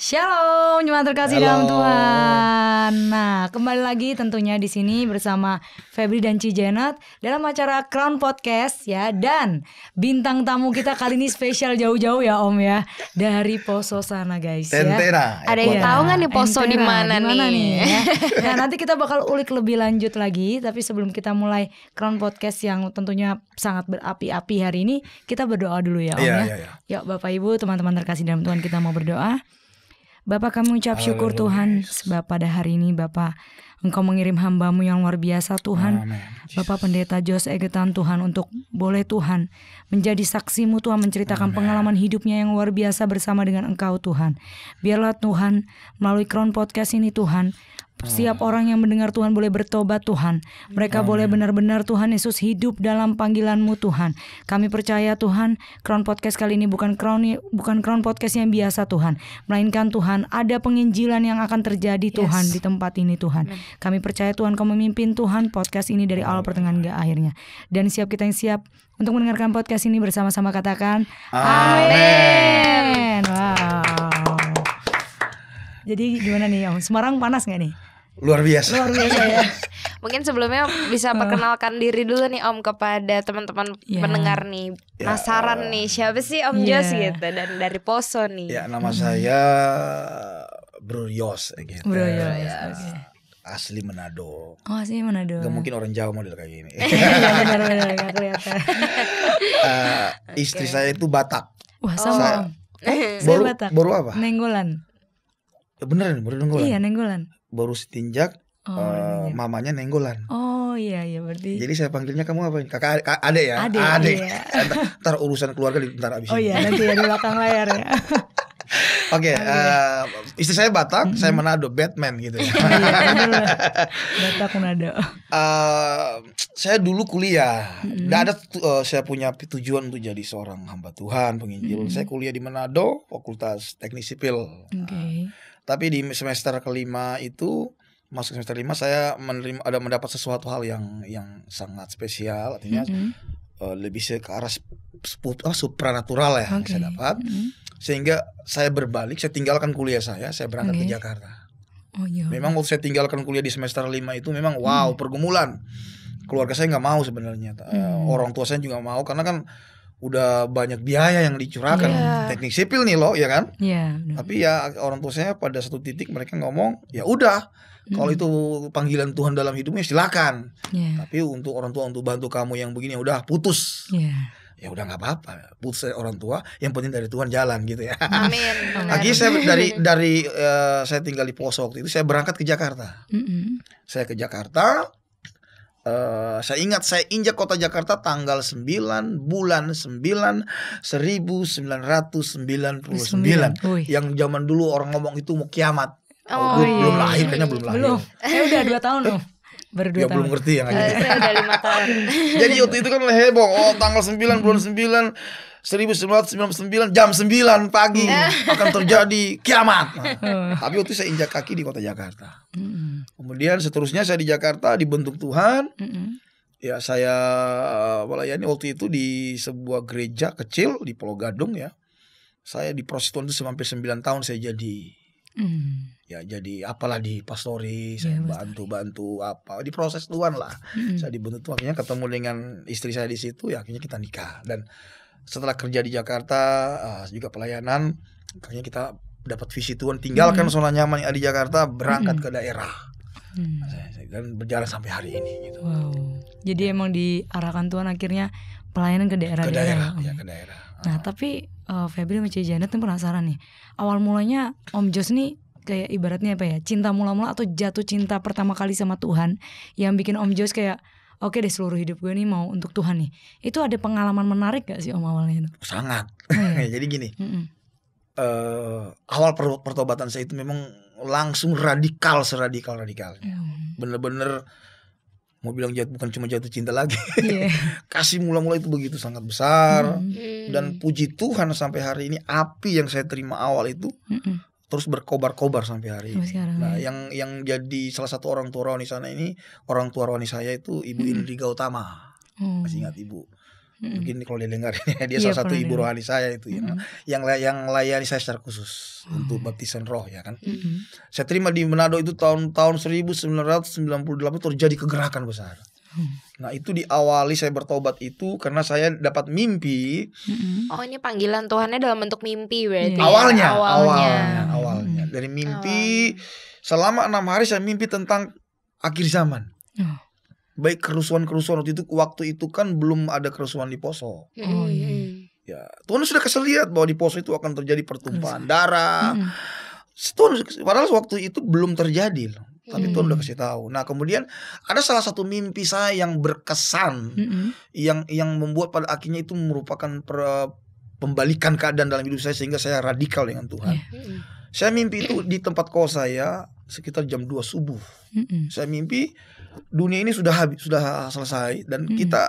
Shalom, jemaat terkasih dalam Tuhan. Nah, kembali lagi tentunya di sini bersama Febri dan Ci Janet dalam acara Crown Podcast ya. Dan bintang tamu kita kali ini spesial jauh-jauh ya Om ya, dari Poso sana guys. Tentera. Ya. Ada yang tahu nggak nih Poso di mana nih? Ya. Nah, nanti kita bakal ulik lebih lanjut lagi. Tapi sebelum kita mulai Crown Podcast yang tentunya sangat berapi-api hari ini, kita berdoa dulu ya Om ya. Yuk Bapak Ibu, teman-teman terkasih dalam Tuhan, kita mau berdoa. Bapak, kami ucap syukur Tuhan sebab pada hari ini Bapak Engkau mengirim hamba-Mu yang luar biasa Tuhan. Amen. Bapak Pendeta Jos Egetan Tuhan, untuk boleh Tuhan menjadi saksi-Mu Tuhan, menceritakan pengalaman hidupnya yang luar biasa bersama dengan Engkau Tuhan. Biarlah Tuhan melalui Crown Podcast ini Tuhan, setiap orang yang mendengar Tuhan boleh bertobat Tuhan. Mereka boleh benar-benar Tuhan Yesus hidup dalam panggilan-Mu Tuhan. Kami percaya Tuhan, Crown Podcast kali ini bukan Crown Podcast yang biasa Tuhan, melainkan Tuhan ada penginjilan yang akan terjadi Tuhan di tempat ini Tuhan. Kami percaya Tuhan Kau memimpin Tuhan podcast ini dari awal pertengahan hingga akhirnya. Dan siap kita yang siap untuk mendengarkan podcast ini bersama-sama katakan Amin. Wow. Jadi gimana nih Om? Semarang panas gak nih? Luar biasa. Luar biasa ya. Mungkin sebelumnya bisa perkenalkan diri dulu nih Om kepada teman-teman pendengar nih. Penasaran nih siapa sih Om Jos gitu, dan dari Poso nih. Ya, nama saya Bro Yos gitu. Bro Yos, oke. Asli Manado. Oh, asli Manado. Gak mungkin orang Jawa model kayak gini. Ya benar-benar gak kelihatan. Istri saya itu Batak. Wah, sama Om. Saya Batak. Baru apa? Nenggolan. Beneran, baru Nenggolan. Iya, Nenggolan. Baru setinjak. Mamanya Nenggolan. Oh iya berarti. Jadi saya panggilnya kamu apa? Kakak, adek ya? Adek. Iya. Ntar urusan keluarga ntar abis ini. Oh iya, nanti ya di belakang layar ya. Oke, istri saya Batak, saya Manado, Batman gitu ya. Batak Manado. Saya dulu kuliah, nggak ada saya punya tujuan untuk jadi seorang hamba Tuhan, penginjil. Saya kuliah di Manado, Fakultas Teknik Sipil. Tapi di semester kelima itu, masuk semester 5 saya mendapat sesuatu hal yang sangat spesial, artinya lebih ke arah supranatural ya yang saya dapat. Sehingga saya berbalik, saya tinggalkan kuliah saya berangkat ke Jakarta. Oh iya. Memang waktu saya tinggalkan kuliah di semester 5 itu memang pergumulan. Keluarga saya nggak mau sebenarnya. Orang tua saya juga mau, karena kan udah banyak biaya yang dicurahkan. Teknik sipil nih loh, ya kan? Iya. Tapi ya orang tua saya pada satu titik mereka ngomong, ya udah, kalau itu panggilan Tuhan dalam hidupnya silakan. Tapi untuk orang tua, untuk bantu kamu yang begini, udah putus. Ya udah nggak apa-apa, putus orang tua, yang penting dari Tuhan jalan gitu ya. Amin. Lagi saya dari saya tinggal di Poso waktu itu, saya berangkat ke Jakarta. Saya ke Jakarta. Saya ingat saya injak kota Jakarta tanggal 9 bulan 9 1999. Yang zaman dulu orang ngomong itu mau kiamat. Belum lahir, kayaknya belum lahir. Udah 2 tahun loh. Baru 2 tahun. Belum ngerti yang gitu. Saya udah 5 tahun. Jadi waktu itu kan heboh. Tanggal 9 bulan 9 1999 jam 9 pagi akan terjadi kiamat. Tapi waktu itu saya injak kaki di kota Jakarta. Kemudian seterusnya saya di Jakarta dibentuk Tuhan. Ya saya melayani waktu itu di sebuah gereja kecil di Pulau Gadung ya. Saya di proses Tuhan itu hampir 9 tahun saya jadi. Ya jadi apalah di pastori, saya bantu apa di proses Tuhan lah. Saya dibentuk Tuhan, akhirnya ketemu dengan istri saya di situ, ya akhirnya kita nikah. Dan setelah kerja di Jakarta juga pelayanan, akhirnya kita dapat visi Tuhan, tinggalkan zona nyaman yang ada di Jakarta, berangkat ke daerah. Dan berjalan sampai hari ini gitu. Wow. Jadi emang diarahkan Tuhan akhirnya pelayanan ke daerah-daerah. Ke daerah. Nah tapi Febri sama Ci Janet tuh penasaran nih, awal mulanya Om Jos nih kayak ibaratnya apa ya, cinta mula-mula atau jatuh cinta pertama kali sama Tuhan yang bikin Om Jos kayak oke deh, seluruh hidup gue nih mau untuk Tuhan nih. Itu ada pengalaman menarik gak sih Om awalnya itu? Sangat. Jadi gini, awal pertobatan saya itu memang langsung seradikal-radikalnya. Bener-bener mau bilang bukan cuma jatuh cinta lagi. Kasih mula-mula itu begitu sangat besar. Dan puji Tuhan sampai hari ini api yang saya terima awal itu terus berkobar-kobar sampai hari ini. Nah, yang jadi salah satu orang tua rohani sana ini, orang tua rohani saya itu Ibu Indri Gautama. Masih ingat Ibu? Begini kalau dia dengar dia Iya, salah satu pernah ibu dengar. rohani saya itu yang layani saya secara khusus untuk baptisan roh ya kan. Saya terima di Manado itu tahun 1998 terjadi kegerakan besar. Nah itu diawali saya bertobat itu karena saya dapat mimpi. Oh ini panggilan Tuhannya dalam bentuk mimpi berarti. Iya. Awalnya dari mimpi. Selama 6 hari saya mimpi tentang akhir zaman. Baik kerusuhan-kerusuhan waktu itu kan belum ada kerusuhan di Poso. Oh, iya. Ya, Tuhan sudah kasih lihat bahwa di Poso itu akan terjadi pertumpahan darah. Tuhan, padahal waktu itu belum terjadi loh. Tapi Tuhan udah kasih tahu. Nah, kemudian ada salah satu mimpi saya yang berkesan, yang membuat pada akhirnya itu merupakan pembalikan keadaan dalam hidup saya sehingga saya radikal dengan Tuhan. Saya mimpi itu di tempat kos saya sekitar jam 2 subuh. Saya mimpi dunia ini sudah selesai dan kita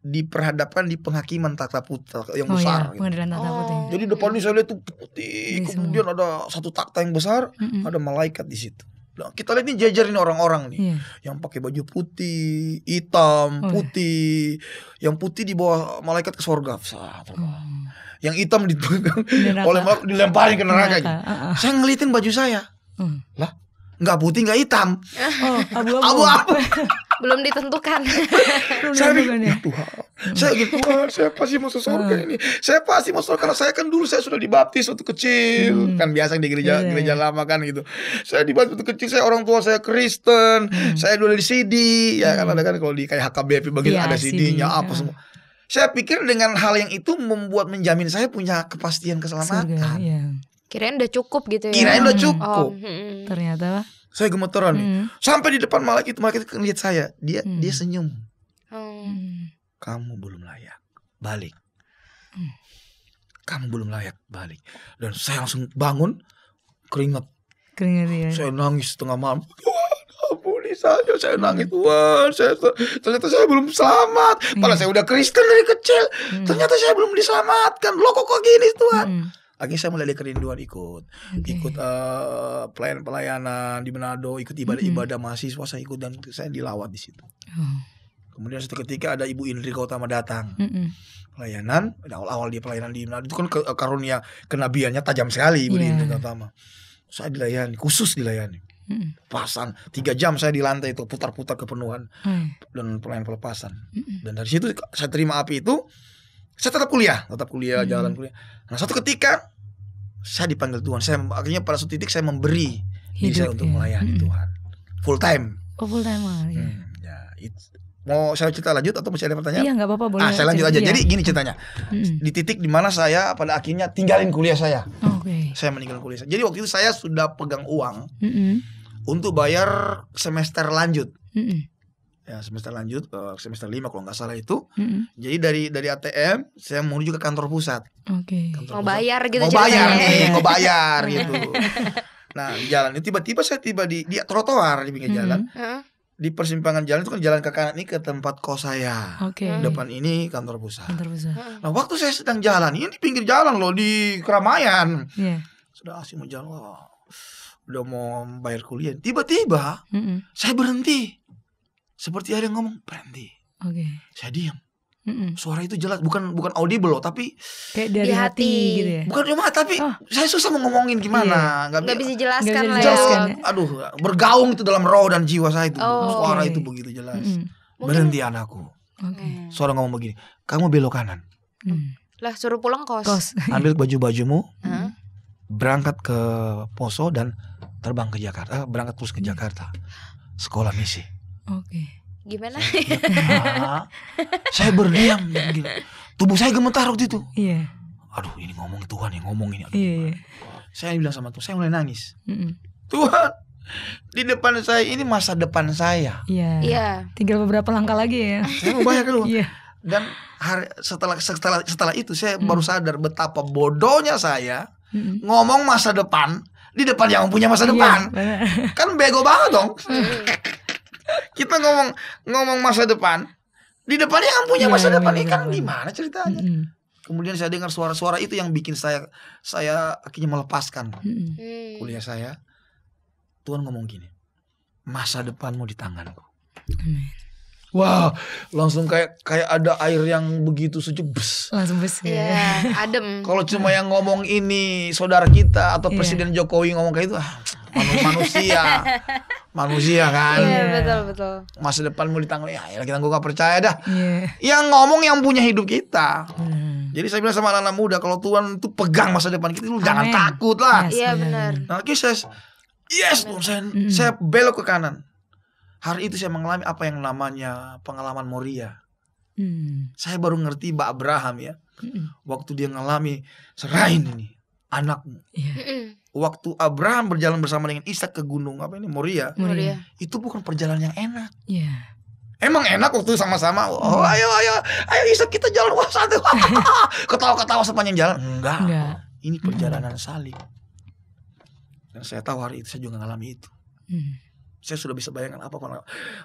diperhadapkan di penghakiman tata putih yang besar. Iya, pengadilan tata putih. Jadi depan ini saya lihat itu putih, kemudian ada satu takhta yang besar, ada malaikat di situ. Nah, kita lihat ini jajarin orang-orang nih, yang pakai baju putih, hitam, putih, yang putih di bawah malaikat ke surga, yang hitam oleh malaikat dilemparin ke neraka. Saya ngeliatin baju saya, lah, nggak putih nggak hitam, abu-abu. Belum ditentukan. Saya bilang, ya Tuhan, saya gitu Tuhan, saya pasti masuk surga ini. Saya pasti masuk karena saya kan dulu saya sudah dibaptis waktu kecil, kan biasa di gereja lama kan gitu. Saya dibaptis waktu kecil, saya orang tua saya Kristen, saya dulu di CD, ya kan ada kan kalau di kayak HKBP bagian ada CD-nya apa semua. Saya pikir dengan hal yang itu membuat menjamin saya punya kepastian keselamatan. Kirain udah cukup gitu ya. Kirain udah cukup. Ternyata saya gemeteran nih. Sampai di depan malaikat lihat saya, dia senyum. Kamu belum layak, balik. Kamu belum layak, balik. Dan saya langsung bangun, keringat ya. Saya nangis setengah malam. Tuhan, ampuni saya nangis Tuhan. Ternyata saya belum selamat. Padahal saya udah Kristen dari kecil. Ternyata saya belum diselamatkan. Loh kok gini Tuhan? Akhirnya saya mulai ada kerinduan ikut pelayanan di Manado, ikut ibadah mahasiswa saya ikut dan saya dilawat di situ. Kemudian suatu ketika ada Ibu Indri Gautama datang pelayanan, awal-awal dia pelayanan di Manado itu kan karunia kenabiannya tajam sekali Ibu Indri Gautama. Saya dilayani, khusus dilayani. Pelepasan 3 jam saya di lantai itu putar-putar kepenuhan dan pelayanan pelepasan. Dan dari situ saya terima api itu. Saya tetap kuliah, jalan kuliah. Nah suatu ketika saya dipanggil Tuhan. Akhirnya pada suatu titik saya memberi diri saya untuk melayani Tuhan full time. Full time Mau saya cerita lanjut atau masih ada pertanyaan? Iya nggak apa-apa boleh. Saya lanjut aja. Jadi gini ceritanya. Di titik dimana saya pada akhirnya tinggalin kuliah saya. Saya meninggalkan kuliah saya. Jadi waktu itu saya sudah pegang uang untuk bayar semester lanjut. Ya semester lanjut semester 5 kalau nggak salah itu. Jadi dari ATM saya menuju ke kantor pusat. Mau bayar gitu. Mau bayar gitu. Nah di jalan itu tiba-tiba saya tiba di trotoar di pinggir jalan. Di persimpangan jalan itu kan jalan ke kanan ini ke tempat kos saya. Depan ini kantor pusat. Nah waktu saya sedang jalan ini di pinggir jalan loh di keramaian. Sudah asik mau jalan, udah mau bayar kuliah. Tiba-tiba saya berhenti. Seperti ada yang ngomong berhenti. Saya diam. Suara itu jelas, bukan audible loh, tapi kayak dari hati gitu ya. Bukan cuma tapi saya susah mau ngomongin gimana. Gak bisa jelaskan lah ya. Aduh, bergaung itu dalam roh dan jiwa saya itu. Suara itu begitu jelas. Berhenti anakku. Suara ngomong begini, kamu belok kanan. Lah suruh pulang kos. Ambil baju-bajumu, berangkat ke Poso dan terbang ke Jakarta. Berangkat terus ke Jakarta. Sekolah misi. Gimana? Saya berdiam gila. Tubuh saya gemetar waktu itu. Aduh ini ngomong Tuhan yang ngomong ini. Saya bilang sama Tuhan, saya mulai nangis. Tuhan, di depan saya ini masa depan saya. Tinggal beberapa langkah lagi ya. Saya mau bayar dulu. Dan setelah itu saya baru sadar betapa bodohnya saya ngomong masa depan di depan yang punya masa depan. Kan bego banget dong. Kita ngomong masa depan di depannya yang punya masa depan ini kan gimana ceritanya? Kemudian saya dengar suara-suara itu yang bikin saya akhirnya melepaskan kuliah saya. Tuhan ngomong gini, masa depanmu di tanganku. Wah, langsung kayak ada air yang begitu sejuk, langsung bes ya. Iya, adem. Kalau cuma yang ngomong ini saudara kita atau Presiden Jokowi ngomong kayak itu, manusia kan. Iya, betul. Masa depan mau ditanggung, ya kita gue gak percaya dah. Iya. Yang ngomong yang punya hidup kita. Jadi saya bilang sama anak-anak muda, kalau Tuhan itu pegang masa depan kita, lu jangan takut lah. Iya, benar. Nah, yes Tuhan, saya belok ke kanan. Hari itu saya mengalami apa yang namanya pengalaman Moria. Saya baru ngerti Mbak Abraham ya. Waktu dia ngalami, serahin ini anakmu. Waktu Abraham berjalan bersama dengan Ishak ke gunung Moria. Itu bukan perjalanan yang enak. Emang enak waktu sama-sama. Oh, ayo Ishak kita jalan, wah santai. Ketawa-ketawa sepanjang jalan. Enggak. Ini perjalanan salib. Dan saya tahu hari itu saya juga ngalami itu. Saya sudah bisa bayangkan apa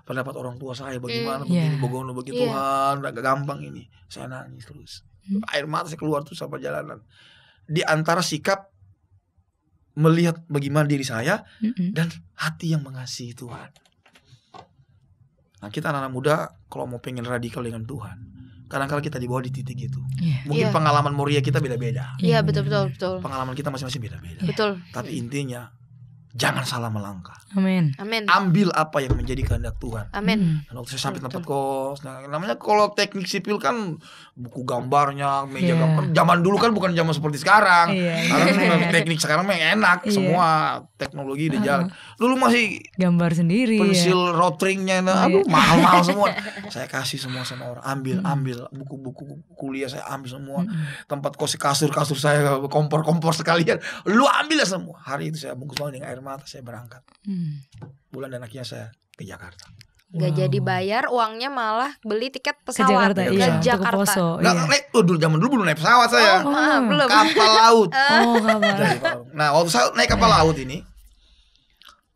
pendapat orang tua saya, bagaimana begini, begono begitu, Tuhan, gak gampang ini. Saya nangis terus. Air mata saya keluar tuh sampai perjalanan. Di antara sikap melihat bagaimana diri saya dan hati yang mengasihi Tuhan. Nah, kita anak-anak muda kalau mau pengen radikal dengan Tuhan, kadang-kadang kita dibawa di titik itu. Mungkin pengalaman Moria kita beda-beda. Iya, betul. Pengalaman kita masing-masing beda-beda. Betul. Tapi intinya jangan salah melangkah. Amin. Ambil apa yang menjadi kehendak Tuhan. Amin. Dan waktu saya sampai tempat kos, namanya kalau teknik sipil kan buku gambarnya, meja gambar. Zaman dulu kan bukan zaman seperti sekarang. Karena teknik sekarang memang enak, semua teknologi udah jalan. Dulu masih gambar sendiri. Pensil rotringnya, mahal-mahal semua. Saya kasih semua sama orang. Ambil buku-buku kuliah saya ambil semua. Tempat kos, kasur saya, kompor sekalian. Lu ambil semua. Hari itu saya bungkus banget dengan air mata, saya berangkat. Bulan dan akhirnya saya ke Jakarta. Gak jadi bayar, uangnya malah beli tiket pesawat ke Jakarta. Poso. Naik zaman dulu belum naik pesawat saya. Belum. Kapal laut. Kapal. Nah, waktu saya naik kapal laut ini,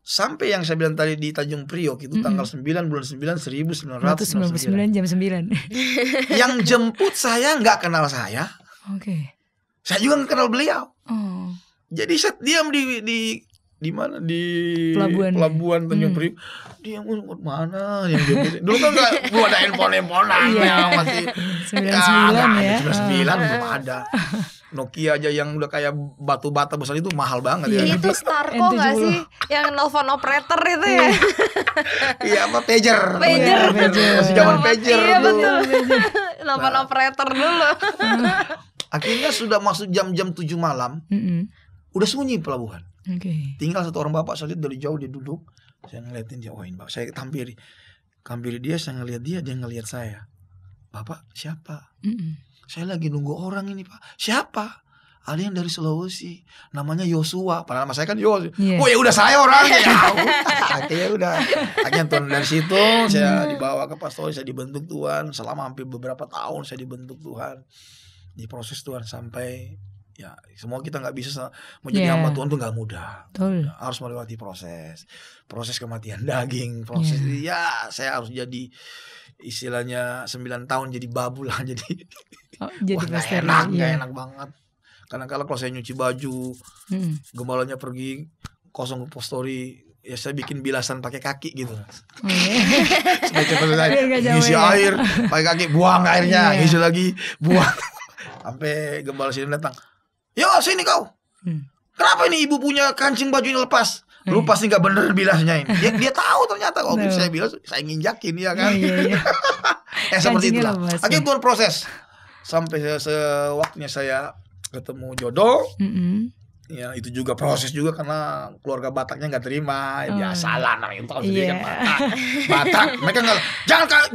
sampai yang saya bilang tadi di Tanjung Priok itu tanggal 9 bulan 9 1999 jam 9. Yang jemput saya nggak kenal saya. Saya juga nggak kenal beliau. Jadi saya diam di mana di pelabuhan Tanjung Priok. Dia mana yang jemput? Dulu kan belum ada handphone-handphonean masih 99 99 belum ada. Nokia aja yang udah kayak batu bata besar itu mahal banget ya. Itu Starco nggak sih? Yang nelfon operator itu ya? Iya, apa pager. Masih zaman pager. Iya betul. Nelfon operator dulu. Akhirnya sudah masuk jam-jam 7 malam. Udah sunyi pelabuhan. Tinggal satu orang bapak, saya lihat dari jauh dia duduk. Saya ngeliatin dia, ini bapak. Saya hampiri dia, saya ngeliat dia ngeliat saya. Bapak siapa? Saya lagi nunggu orang ini, Pak. Siapa? Ada yang dari Sulawesi, namanya Yosua. Padahal nama saya kan Yosua. Oh ya udah saya orangnya. Akhirnya udah. Akhirnya turun dari situ, saya dibawa ke pastor, saya dibentuk Tuhan. Selama hampir beberapa tahun saya dibentuk Tuhan. Diproses Tuhan sampai ya semua kita nggak bisa menjadi hamba Tuhan tuh nggak mudah. Harus melewati proses kematian daging, proses saya harus jadi istilahnya 9 tahun jadi babu lah, jadi nggak enak banget. Karena kalau saya nyuci baju, gembalanya pergi kosong ke postori, ya saya bikin bilasan pakai kaki gitu. Supaya cepat selesai. Ngisi air pakai kaki, buang airnya, ngisi lagi, buang. Sampai gembala sini datang. Yo sini kau. Kenapa ini ibu punya kancing baju ini lepas? Lu pasti nggak bener bilasnya ini. Dia tahu ternyata kalau saya bilas saya nginjakin ya kan. Seperti itulah. Akhirnya Tuhan proses sampai sewaktunya saya ketemu jodoh. Ya itu juga proses juga karena keluarga Bataknya nggak terima. Biasalah namanya tahu sendiri kan Batak. Mereka nggak,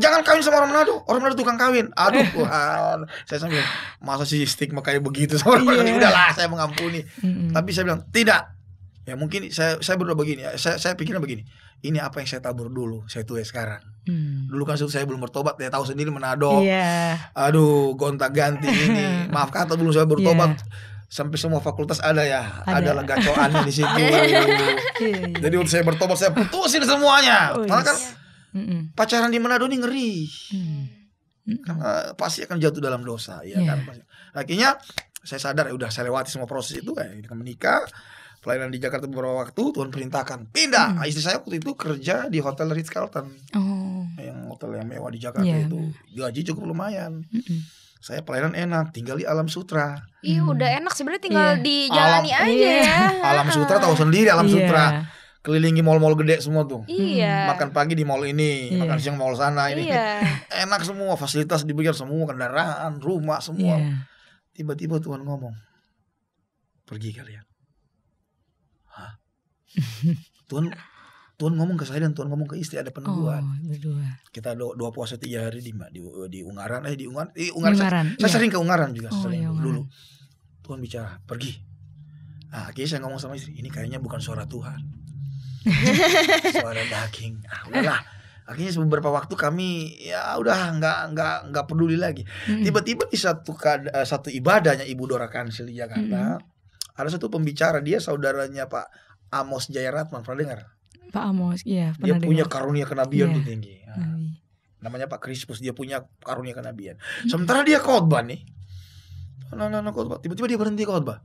jangan kawin sama orang Manado. Orang Manado tukang kawin. Aduh Tuhan, saya sambil masa sih stigma kayak begitu sama orang Manado. Udahlah saya mengampuni. Tapi saya bilang tidak. Ya mungkin saya berdoa begini ya. Saya pikirnya begini. Ini apa yang saya tabur dulu, saya tuai sekarang. Dulu kan saya belum bertobat, ya tahu sendiri Manado. Aduh gonta ganti ini. Maaf kata belum saya bertobat. Sampai semua fakultas ada ada gacoannya di situ. Jadi waktu saya bertobat saya putusin semuanya. Karena kan pacaran di Manado ini ngeri. Karena pasti akan jatuh dalam dosa, ya kan. Akhirnya saya sadar udah saya lewati semua proses itu, kita menikah. Pelayanan di Jakarta beberapa waktu Tuhan perintahkan pindah. Istri saya waktu itu kerja di Hotel Ritz Carlton. Yang hotel yang mewah di Jakarta itu gaji cukup lumayan. Saya pelayanan enak, tinggal di Alam Sutra. Iya udah enak sebenarnya tinggal dijalani aja ya. Alam Sutra tahu sendiri Alam Sutra. Kelilingi mall-mall gede semua tuh. Iya. Makan pagi di mall ini, makan siang mall sana ini. Iya. Enak semua, fasilitas diberikan semua, kendaraan, rumah semua. Tiba-tiba Tuhan ngomong, pergi kalian. Hah? Tuhan ngomong ke saya dan Tuhan ngomong ke istri, ada peneguhan. Kita doa puasa 3 hari di Ungaran. Di Ungaran. Saya sering ke Ungaran juga dulu. Tuhan bicara, pergi. Nah, akhirnya saya ngomong sama istri, ini kayaknya bukan suara Tuhan. Suara daging. Udahlah. Akhirnya beberapa waktu kami ya udah nggak peduli lagi. Tiba-tiba di satu ibadahnya Ibu Dora Kansil di Jakarta, ada satu pembicara, dia saudaranya Pak Amos Jayaratman, pernah dengar? Pak Amos, iya. Dia punya karunia kenabian tuh tinggi. Namanya Pak Krispus, dia punya karunia kenabian. Sementara dia khotbah nih, khotbah. Tiba-tiba dia berhenti khotbah.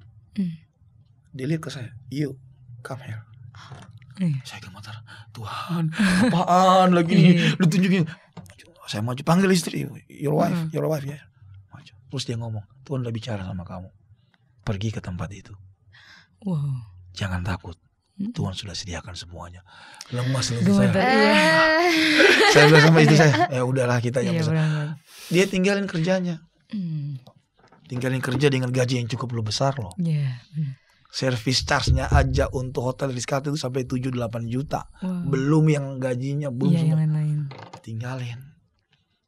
Dia lihat ke saya, yuk, come here. Saya gemetar, Tuhan, apaan lagi nih? Lu tunjukin. Saya maju, panggil istri, your wife ya. Maju. Terus dia ngomong, Tuhan udah bicara sama kamu, pergi ke tempat itu. Jangan takut. Tuhan sudah sediakan semuanya. Lemas lagi saya. Saya bilang sama istri saya, ya udahlah kita yang besar. Dia tinggalin kerjanya. Tinggalin kerja dengan gaji yang cukup besar loh. Service charge-nya aja untuk hotel Ritz-Carlton itu sampai 7-8 juta. Belum yang gajinya, belum semua. Tinggalin.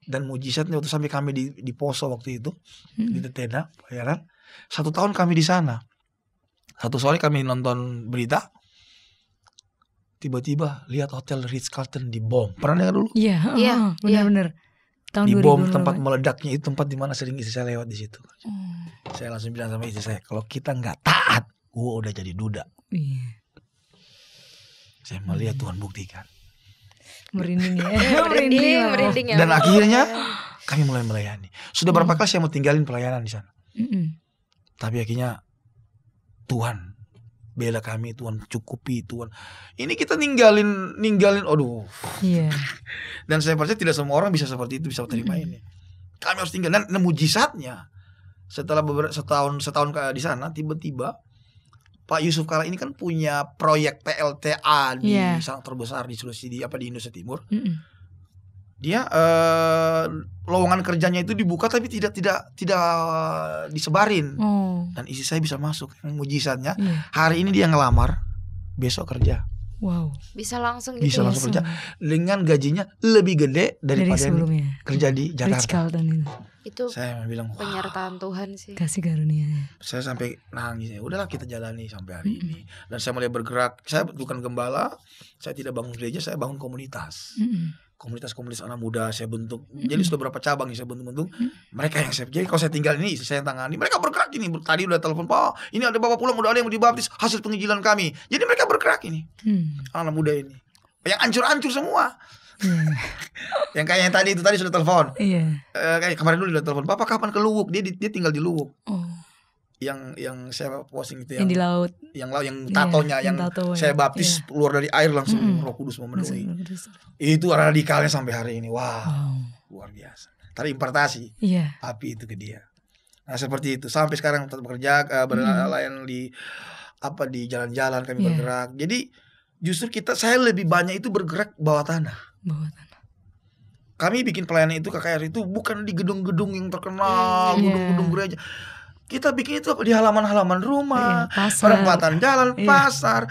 Dan mujizatnya waktu sampai kami di Poso waktu itu, di tenda pelayanan. 1 tahun kami di sana. Satu sore kami nonton berita, tiba-tiba lihat hotel Ritz-Carlton dibom. Pernah dengar dulu? Iya, benar-benar. Tahun dibom, tempat meledaknya itu tempat di mana sering istri saya lewat di situ. Saya langsung bilang sama istri saya, kalau kita nggak taat, gue udah jadi duda. Saya melihat Tuhan buktikan. Merinding ya. merinding ya. Dan akhirnya kami mulai melayani. Sudah berapa kali saya mau tinggalin pelayanan di sana. Tapi akhirnya Tuhan bela kami, Tuhan cukupi, Tuhan. Ini kita ninggalin, aduh. Dan saya percaya tidak semua orang bisa seperti itu, bisa terima ini. Kami harus tinggal. Dan mujizatnya, setelah setahun di sana, tiba-tiba Pak Yusuf Kala ini kan punya proyek PLTA di sangat terbesar di Sulawesi, di Indonesia Timur. Dia lowongan kerjanya itu dibuka tapi tidak disebarin. Dan istri saya bisa masuk. Mujizatnya hari ini dia ngelamar, besok kerja. Bisa langsung gitu. Bisa langsung kerja dengan gajinya lebih gede daripada yang kerja di Jakarta. Itu saya bilang penyertaan Tuhan sih. Kasih karunia. Saya sampai nangis. Udahlah kita jalani sampai hari ini. Dan saya mulai bergerak. Saya bukan gembala. Saya tidak bangun gereja. Saya bangun komunitas. Komunitas anak muda saya bentuk. Jadi sudah berapa cabang yang saya bentuk. Mereka yang saya. Jadi kalau saya tinggal ini, saya yang tangani. Mereka bergerak ini. Tadi udah telepon, Pak, ini ada bapak pulang, udah ada yang mau dibaptis hasil penginjilan kami. Jadi mereka bergerak ini. Anak muda ini. Yang ancur-ancur semua. Yang kayak yang tadi sudah telepon. Kayak kemarin dulu udah telepon, Bapak kapan ke Luwuk? Dia tinggal di Luwuk. Yang saya posting itu yang di laut. Yang tatonya yang saya baptis keluar dari air langsung Roh Kudus memenuhi. Itu radikalnya sampai hari ini. Wow. Luar biasa. Tadi impartasi. Api itu ke dia. Nah, seperti itu sampai sekarang tetap bekerja berlayan di jalan-jalan kami bergerak. Jadi justru saya lebih banyak itu bergerak bawah tanah. Kami bikin pelayanan itu KKR itu bukan di gedung-gedung yang terkenal, gedung-gedung gereja. Kita bikin itu di halaman-halaman rumah, perempatan jalan, pasar,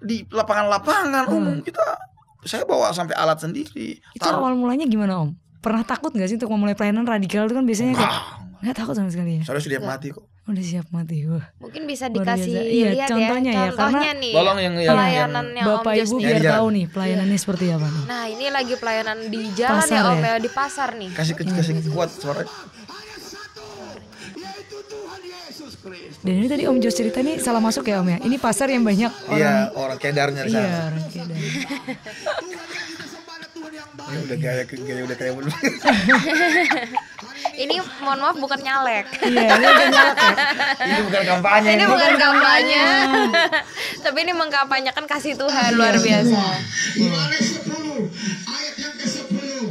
di lapangan-lapangan umum. Saya bawa sampai alat sendiri. Itu awal mulanya gimana, Om? Pernah takut gak sih untuk memulai pelayanan radikal itu kan biasanya nggak takut sama sekali ya? Saya sudah mati kok. Udah siap mati. Mungkin bisa dikasih lihat contohnya ya, contohnya nih. Tolong yang pelayanannya Bapak Om Ibu Jos biar tahu nih pelayanannya seperti apa nih. Nah, ini lagi pelayanan di jalan pasar ya Om ya, di pasar nih. Kasih kuat suara. Dan ini tadi Om Jos cerita nih salah masuk ya Om ya. Ini pasar yang banyak orang kedarnya di sana. Iya, orang kedar. Ini udah kayak bener. Ini mohon maaf bukan nyalek. Iya, ini bukan nyalek ya. Ini bukan kampanye. Ini bukan kampanye. Tapi ini mengkampanyekan kasih Tuhan luar biasa. Yohanes 10 ayat yang ke-10.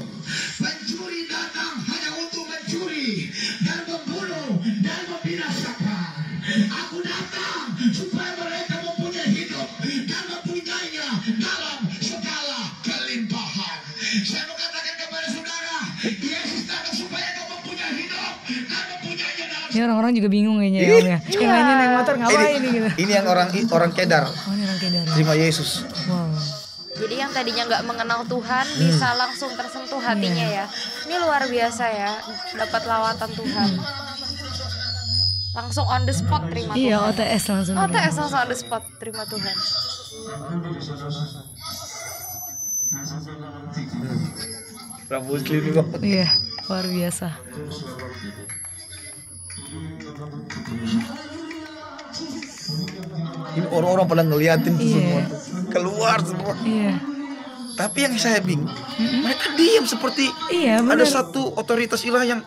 Saya mau katakan kepada saudara, Yesus datang supaya kau mempunyai hidup dan mempunyainya dalam. Ini orang-orang juga bingung kayaknya ya Om ya. Yang lainnya naik motor ngapain ini gitu. Ini yang orang Kedar. Oh ini orang Kedar. Terima Yesus. Wow. Jadi yang tadinya nggak mengenal Tuhan bisa langsung tersentuh hatinya ya. Ini luar biasa ya, dapat lawatan Tuhan. Langsung on the spot terima Iya Tuhan. OTS langsung. OTS langsung on the spot terima Tuhan. Muslim juga. Iya luar biasa. Ini orang-orang pada ngeliatin tuh Iya. semua tuh. Keluar semua. Iya. Tapi yang saya bingung, mereka diam seperti Iya ada benar. satu otoritas ilah yang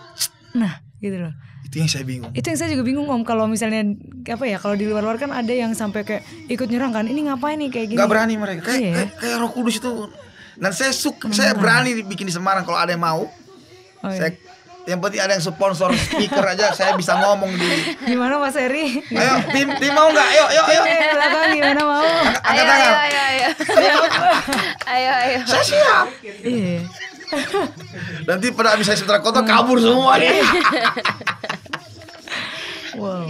Nah gitu loh. itu yang saya bingung. Itu yang saya juga bingung Om, kalau misalnya apa ya, kalau di luar-luar kan ada yang sampai kayak ikut nyerang kan, ini ngapain nih kayak gini. Gak berani mereka, kayak, Iya. kayak Roh Kudus itu. Dan saya berani bikin di Semarang kalau ada yang mau. Oh, iya. Yang penting ada yang sponsor speaker aja, saya bisa ngomong di. Gimana Mas Eri? Ayo, tim mau nggak? Ayo. Belakang gimana mau? Angkat tangan. Ayo. Saya siap. Iya. Nanti pada habis saya sementara kota kabur semua nih. Wow.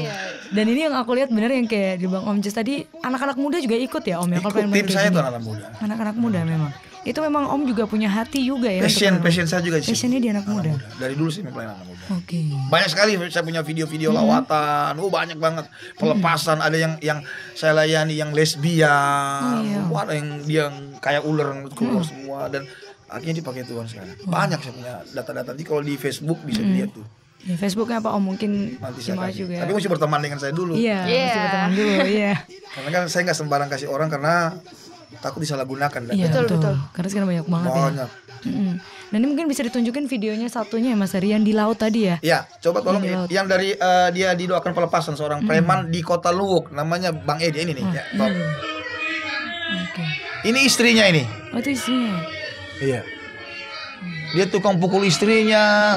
Dan ini yang aku lihat bener yang kayak di Bang Om Jus tadi, anak-anak muda juga ikut ya Om ya. Kalau pengen Tim kayak saya gini. tuh anak muda. Anak-anak muda memang. Itu memang Om juga punya hati juga ya. Passion saya juga di sini. Passionnya di anak muda. Dari dulu sih mempelai anak muda. Oke. Banyak sekali saya punya video-video lawatan. Banyak banget pelepasan. Ada yang saya layani yang lesbian. iya. Ada yang dia kayak ular keluar semua dan akhirnya dipakai Tuhan sekarang. Banyak saya punya data-data. Nanti kalau di Facebook bisa dilihat tuh. Ya, Facebooknya apa Om mungkin Nanti saya simak kasih. juga ya. Tapi mesti berteman dengan saya dulu. Iya, mesti berteman dulu, iya. Karena kan saya nggak sembarang kasih orang karena takut disalahgunakan. Iya, Betul. Karena sekarang banyak banget ya. Banyak. Dan ini mungkin bisa ditunjukin videonya satunya ya Mas Eri, yang di laut tadi ya. Ya, coba tolong Yang di laut. yang dari dia didoakan pelepasan seorang preman di Kota Luwuk, namanya Bang Edi ini nih. Ya, Bang. Oke. Ini istrinya ini. Oh itu isinya. Iya. Dia tukang pukul istrinya.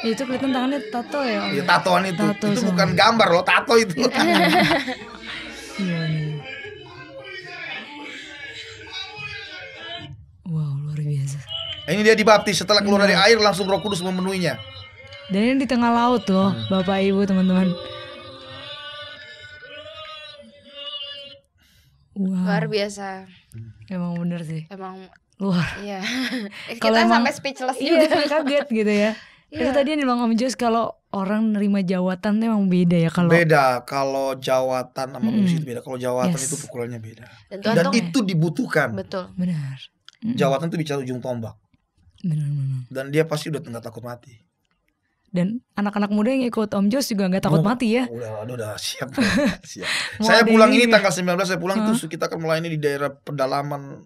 Itu kelihatan tangannya tato ya Om. Ya, tatoan itu. Tato Itu semua. bukan gambar loh, tato itu. Iya nih. Wow, luar biasa. Ini dia dibaptis setelah keluar dari air langsung Roh Kudus memenuhinya. Dan ini di tengah laut loh, Bapak Ibu, teman-teman. Wow, Luar biasa. emang bener sih. Emang Luar. iya. Kalau Kita emang- sampai speechless Iya, juga. kaget gitu ya. Itu tadi yang bilang Om Jos, kalau orang nerima jawatan tuh emang beda ya kalau. Beda kalau jawatan sama musik itu beda. Kalau jawatan Yes. itu pukulannya beda. Dan Tuhan Dan tuh itu dibutuhkan. betul. Benar. Jawatan itu bicara ujung tombak. Benar. Dan dia pasti udah nggak takut mati. Dan anak-anak muda yang ikut Om Jos juga nggak takut mati ya. Udah siap. Siap. Mau Saya ada pulang ini ini nggak? tanggal 19 saya pulang itu kita akan melayani di daerah pedalaman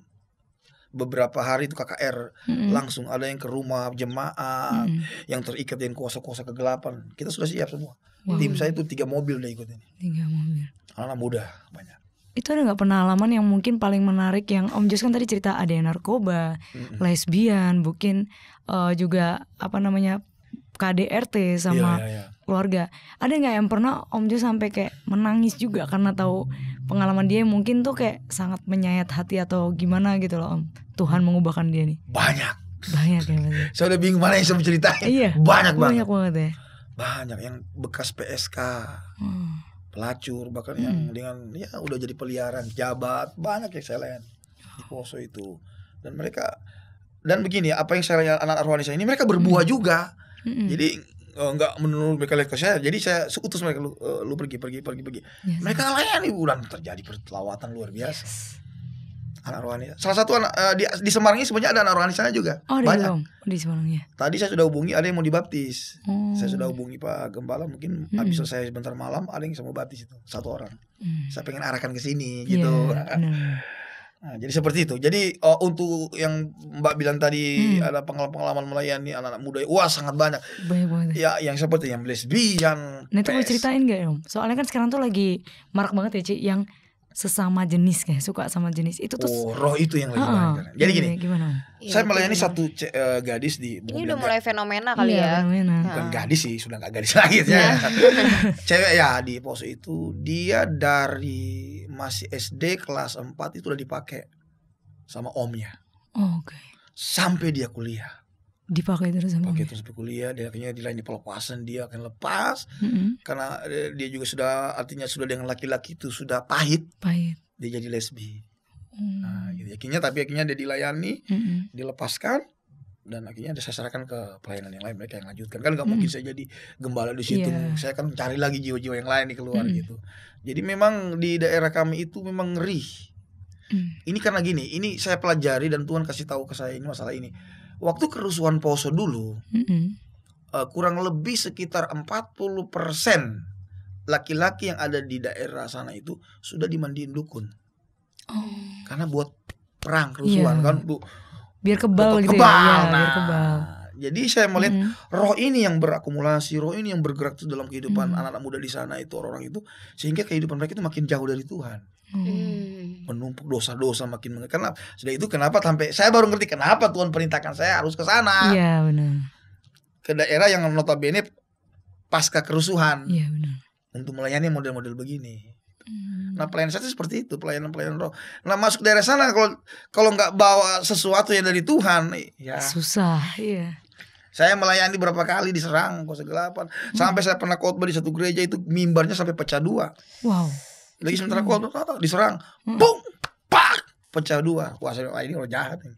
beberapa hari itu KKR. Langsung ada yang ke rumah jemaat yang terikat dengan kuasa-kuasa kegelapan. Kita sudah siap semua. Tim saya itu 3 mobil udah ikut ini. 3 mobil. Anak muda banyak. Itu ada nggak pengalaman yang mungkin paling menarik yang Om Jos kan tadi cerita ada yang narkoba, lesbian, mungkin juga apa namanya KDRT sama Iya. keluarga. Ada nggak yang pernah Om Jos sampai kayak menangis juga karena tahu pengalaman dia yang mungkin tuh kayak sangat menyayat hati atau gimana gitu loh Om. Tuhan mengubahkan dia nih. Banyak. Banyak ya Mas. Saya udah bingung mana yang saya mau ceritain. Iya. Banyak banget. Banget ya. Banyak yang bekas PSK, Hmm. pelacur, bahkan yang dengan ya udah jadi peliharaan, jabat, banyak yang saya layani di Poso itu. Dan mereka begini, apa yang saya layani anak rohani saya ini mereka berbuah juga. Jadi nggak menurut mereka lihat ke saya. Jadi saya utus mereka lu pergi. Yes. Mereka layani bulan terjadi perlawatan luar biasa. Anak rohani. Salah satu anak di Semarang ini sebenarnya ada anak rohani sana juga. Oh ada Banyak. Om di Semarangnya. Tadi saya sudah hubungi ada yang mau dibaptis. Oh. Saya sudah hubungi Pak Gembala, mungkin habis selesai sebentar malam ada yang mau baptis itu 1 orang. Saya pengen arahkan ke sini gitu. Iya, benar. Nah, jadi seperti itu. Jadi untuk yang Mbak bilang tadi ada pengalaman melayani anak-anak muda, wah sangat banyak. Banyak banget. Ya yang seperti yang lesbian. Nah itu mau ceritain gak Om? Soalnya kan sekarang tuh lagi marak banget ya Ci, yang sesama jenis kayak suka sama jenis itu tuh. Roh itu yang lagi banyak. Jadi gini, Gimana Om? saya melayani satu gadis di Ini udah mulai fenomena kali ya. fenomena. bukan gadis sih, sudah nggak gadis lagi ya. Cewek ya di Poso itu dia dari masih SD kelas 4 itu udah dipakai sama omnya. Oke. Sampai dia kuliah. Dipakai terus sama Pakai terus sampai kuliah, dia akhirnya di pelepasan dia akan lepas. Karena dia juga sudah, artinya sudah dengan laki-laki itu sudah pahit. Dia jadi lesbi. Nah, gitu. Akhirnya dia dilayani, dilepaskan, dan akhirnya saya serahkan ke pelayanan yang lain, mereka yang lanjutkan. Kan nggak mungkin saya jadi gembala di situ. Saya kan cari lagi jiwa-jiwa yang lain di keluar gitu. Jadi memang di daerah kami itu memang ngeri. Ini karena gini, ini saya pelajari dan Tuhan kasih tahu ke saya ini masalah ini. Waktu kerusuhan Poso dulu, kurang lebih sekitar 40% laki-laki yang ada di daerah sana itu sudah dimandiin dukun. Karena buat perang kerusuhan kan Bu. Biar kebal gitu ya. Nah, biar kebal. Jadi saya melihat roh ini yang berakumulasi, roh ini yang bergerak dalam kehidupan anak-anak muda di sana itu, orang-orang itu, sehingga kehidupan mereka itu makin jauh dari Tuhan. Menumpuk dosa-dosa makin karena sudah itu kenapa sampai saya baru ngerti kenapa Tuhan perintahkan saya harus ke sana. Iya benar. Ke daerah yang notabene pasca kerusuhan. Iya benar. Untuk melayani model-model begini. Nah pelayanan saya seperti itu, pelayanan roh. Nah masuk daerah sana kalau nggak bawa sesuatu yang dari Tuhan, ya susah. Iya. Saya melayani berapa kali diserang Kota Gelapan. Sampai saya pernah khotbah di satu gereja itu mimbarnya sampai pecah 2. Wow. Lagi sementara khotbah diserang, bung, pak, pecah 2. Wah saya ini orang jahat ini.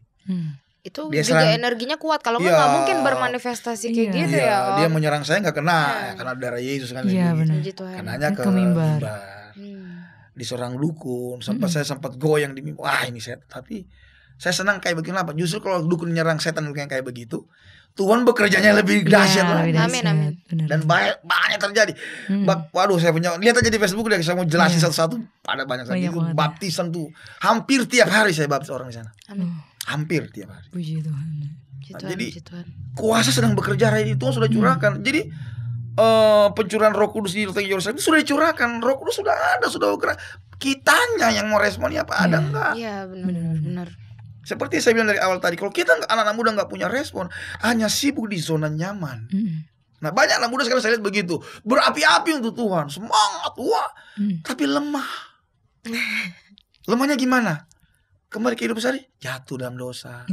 Itu dia juga serang, energinya kuat. Kalau nggak mungkin bermanifestasi kayak gitu ya. Dia menyerang saya nggak kena karena darah Yesus kan. Iya benar. Kenanya ke mimbar. Diserang dukun, saya sempat goyang di mimbar. Wah ini setan. Tapi saya senang kayak begini apa? Justru kalau dukun nyerang setan kayak begitu, Tuhan bekerjanya lebih dahsyat lagi. Amin. Dan banyak terjadi. Waduh saya punya, lihat aja di Facebook deh, saya mau jelasin satu-satu. Ada banyak lagi baptisan tuh. Hampir tiap hari saya baptis orang di sana. Hampir tiap hari. Puji Tuhan. Jadi kuasa sedang bekerja hari ini, Tuhan sudah curahkan. Jadi pencurahan Roh Kudus di Yerusalem itu sudah dicurahkan. Roh Kudus sudah ada, sudah bergerak. Kitanya yang mau responnya apa ada enggak? Iya benar. Seperti saya bilang dari awal tadi, kalau kita anak-anak muda nggak punya respon, hanya sibuk di zona nyaman. Nah banyak anak muda sekarang saya lihat begitu, berapi-api untuk Tuhan, semangat, tapi lemah. Lemahnya gimana? Kembali ke hidup sehari, jatuh dalam dosa,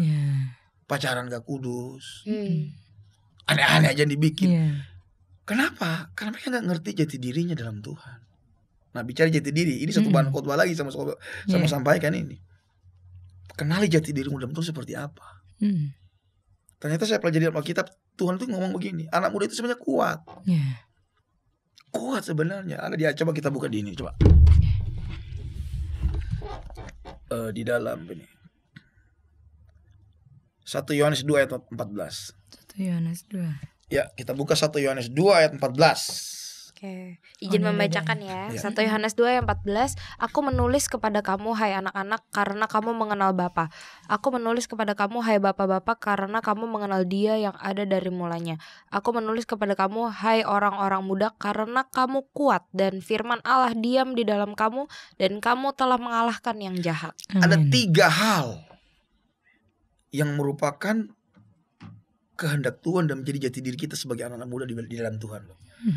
pacaran gak kudus, aneh-aneh aja dibikin. Kenapa? Karena mereka nggak ngerti jati dirinya dalam Tuhan. Nah bicara jati diri, ini satu bahan khotbah lagi sama sampaikan ini. Kenali jati dirimu dalam Tuhan seperti apa. Ternyata saya pelajari dalam Alkitab, Tuhan itu ngomong begini, anak muda itu sebenarnya kuat. Kuat sebenarnya. Ada dia, coba kita buka di ini, coba. Di dalam ini 1 Yohanes 2 ayat 14. 1 Yohanes 2. Ya, kita buka 1 Yohanes 2 ayat 14. Oke, izin membacakan ya. 1 Yohanes 2 ayat 14. Aku menulis kepada kamu hai anak-anak karena kamu mengenal Bapa. Aku menulis kepada kamu hai bapak-bapak karena kamu mengenal Dia yang ada dari mulanya. Aku menulis kepada kamu hai orang-orang muda karena kamu kuat dan firman Allah diam di dalam kamu dan kamu telah mengalahkan yang jahat. Ada 3 hal yang merupakan kehendak Tuhan dan menjadi jati diri kita sebagai anak-anak muda di dalam Tuhan.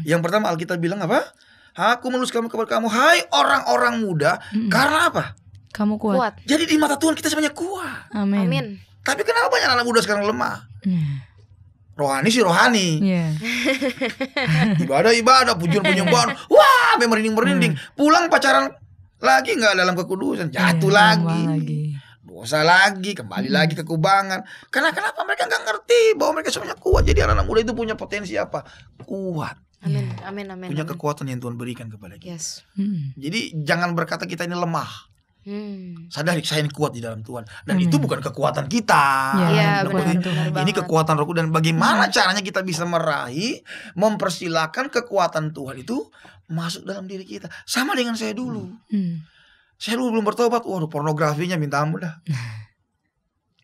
Yang pertama Alkitab bilang apa? Aku menulis kepada kamu hai orang-orang muda karena apa? Kamu kuat. Jadi di mata Tuhan kita sebenarnya kuat. Amin. Tapi kenapa banyak anak muda sekarang lemah? Rohani sih rohani. Ibadah, pujian-pujian. Wah, merinding. Pulang pacaran lagi nggak dalam kekudusan, jatuh lagi. Dosa lagi, kembali lagi ke kubangan. Karena kenapa mereka nggak ngerti bahwa mereka sebenarnya kuat. Jadi anak-anak muda itu punya potensi apa? Kuat. Amin. Punya kekuatan yang Tuhan berikan kepada kita. Jadi jangan berkata kita ini lemah. Sadari saya ini kuat di dalam Tuhan. Dan itu bukan kekuatan kita. Ini kekuatan Roh dan bagaimana caranya kita bisa meraih, mempersilahkan kekuatan Tuhan itu masuk dalam diri kita. Sama dengan saya dulu. Saya dulu belum bertobat, waduh pornografinya minta ampun dah.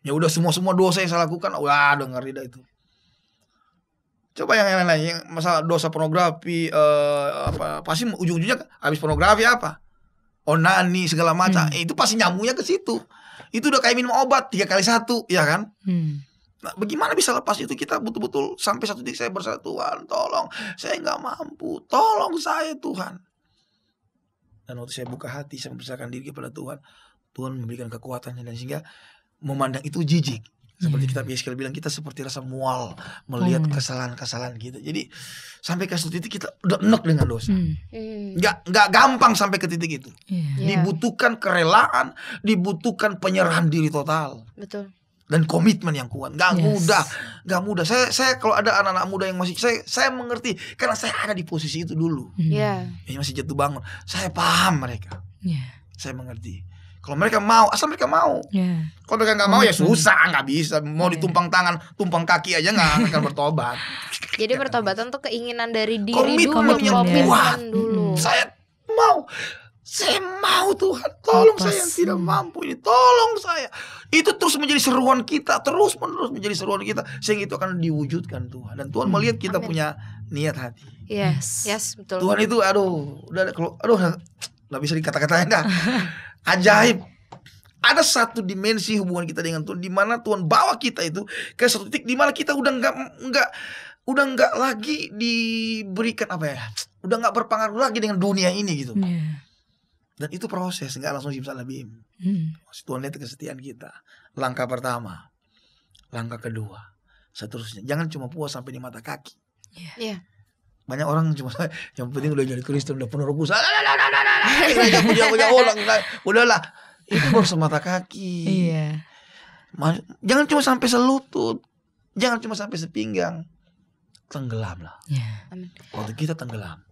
Ya udah semua dosa yang saya lakukan, wah ngeri dah itu. Coba yang lain-lain, yang masalah dosa pornografi, pasti ujung-ujungnya habis pornografi apa? Onani segala macam, itu pasti nyambungnya ke situ. Itu udah kayak minum obat 3 kali 1, ya kan? Nah, bagaimana bisa lepas itu? Kita betul-betul sampai satu titik saya berkata, Tuhan tolong, saya nggak mampu, tolong saya Tuhan. Dan waktu saya buka hati, saya mempercayakan diri kepada Tuhan, Tuhan memberikan kekuatannya dan sehingga memandang itu jijik. Seperti kita Yeskiel bilang, kita seperti rasa mual melihat kesalahan-kesalahan kita. Jadi sampai ke satu titik kita udah enek dengan dosa. Nggak gampang sampai ke titik itu. Dibutuhkan kerelaan, dibutuhkan penyerahan diri total. Betul. Dan komitmen yang kuat. Nggak mudah. Saya kalau ada anak-anak muda yang masih, saya mengerti karena saya ada di posisi itu dulu. Yang masih jatuh bangun. Saya paham mereka. Saya mengerti. Kalau mereka mau, asal mereka mau. Kalau mereka nggak mau ya susah, nggak bisa. Mau ditumpang tangan, tumpang kaki aja nggak akan bertobat. Jadi pertobatan tuh keinginan dari diri komitmen yang kuat. dulu. Saya mau Tuhan, tolong saya yang tidak mampu ini, tolong saya. Itu terus menjadi seruan kita, terus menerus menjadi seruan kita, sehingga itu akan diwujudkan Tuhan. Dan Tuhan melihat kita punya niat hati. Yes, betul. Tuhan itu nggak bisa dikata-katain dah. Ajaib. Ada satu dimensi hubungan kita dengan Tuhan, di mana Tuhan bawa kita itu ke satu titik di mana kita udah nggak lagi diberikan udah nggak berpengaruh lagi dengan dunia ini gitu. Dan itu proses, nggak langsung simsalabim. Tuhan lihat kesetiaan kita. Langkah pertama, langkah kedua, seterusnya. Jangan cuma puas sampai di mata kaki. Banyak orang cuma yang penting udah jadi Kristen, udah penuh Roh Kudus. Udahlah, itu baru semata kaki. Jangan cuma sampai selutut, jangan cuma sampai sepinggang. Tenggelam lah. Waktu kita tenggelam,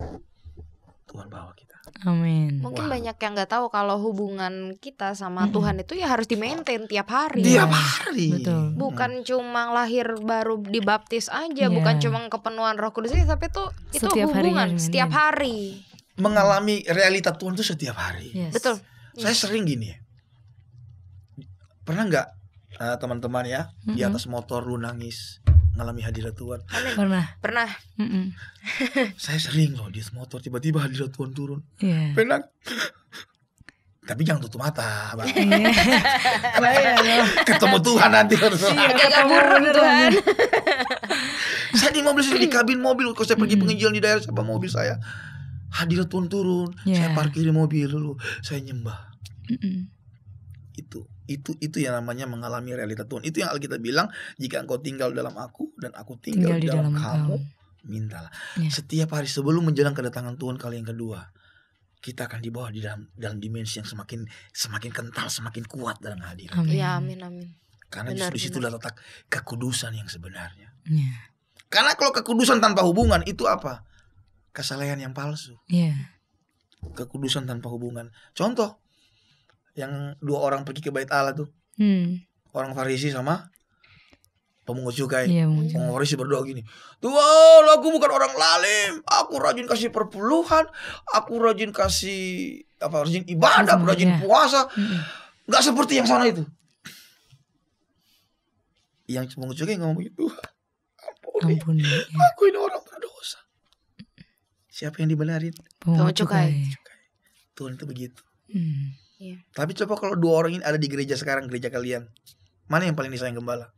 Tuhan bawa kita. Amin. Mungkin banyak yang nggak tahu kalau hubungan kita sama Tuhan itu ya harus di-maintain tiap hari. Tiap hari. Betul. Bukan cuma lahir baru dibaptis aja, bukan cuma kepenuhan Roh Kudus aja, tapi itu Setiap hubungan hari setiap hari. Mengalami realita Tuhan itu setiap hari. Betul. Saya sering gini. Pernah nggak teman-teman ya di atas motor lu nangis ngalami hadirat Tuhan? Pernah. Saya sering loh di atas motor tiba-tiba hadirat Tuhan turun. Penang. Tapi jangan tutup mata, Bang. Ketemu Tuhan nanti. Ketemu Tuhan. Saya di mobil, di kabin mobil, kalau saya pergi penginjilan di daerah sama mobil saya, hadirat Tuhan turun. Saya parkirin mobil dulu, saya nyembah. Itu yang namanya mengalami realita Tuhan. Itu yang Alkitab bilang, jika engkau tinggal dalam aku dan aku tinggal di dalam kamu, mintalah. Setiap hari sebelum menjelang kedatangan Tuhan kali yang kedua, kita akan dibawa di dalam dimensi yang semakin kental, semakin kuat dalam hadirat. Amin. Karena di situ letak kekudusan yang sebenarnya. Karena kalau kekudusan tanpa hubungan itu apa? Kesalehan yang palsu. Kekudusan tanpa hubungan. Contoh, yang 2 orang pergi ke bait Allah tuh, orang Farisi sama pemungut cukai. Orang Farisi berdoa gini, Tuhan, aku bukan orang lalim, aku rajin kasih perpuluhan, aku rajin kasih rajin ibadah, aku rajin puasa, nggak seperti yang sana itu. Yang pemungut cukai ngomong begitu, ampuni, aku ini orang berdosa. Siapa yang dibenarin? Pemungut cukai. Tuhan itu begitu. Tapi coba kalau 2 orang ini ada di gereja sekarang, gereja kalian, mana yang paling disayang gembala?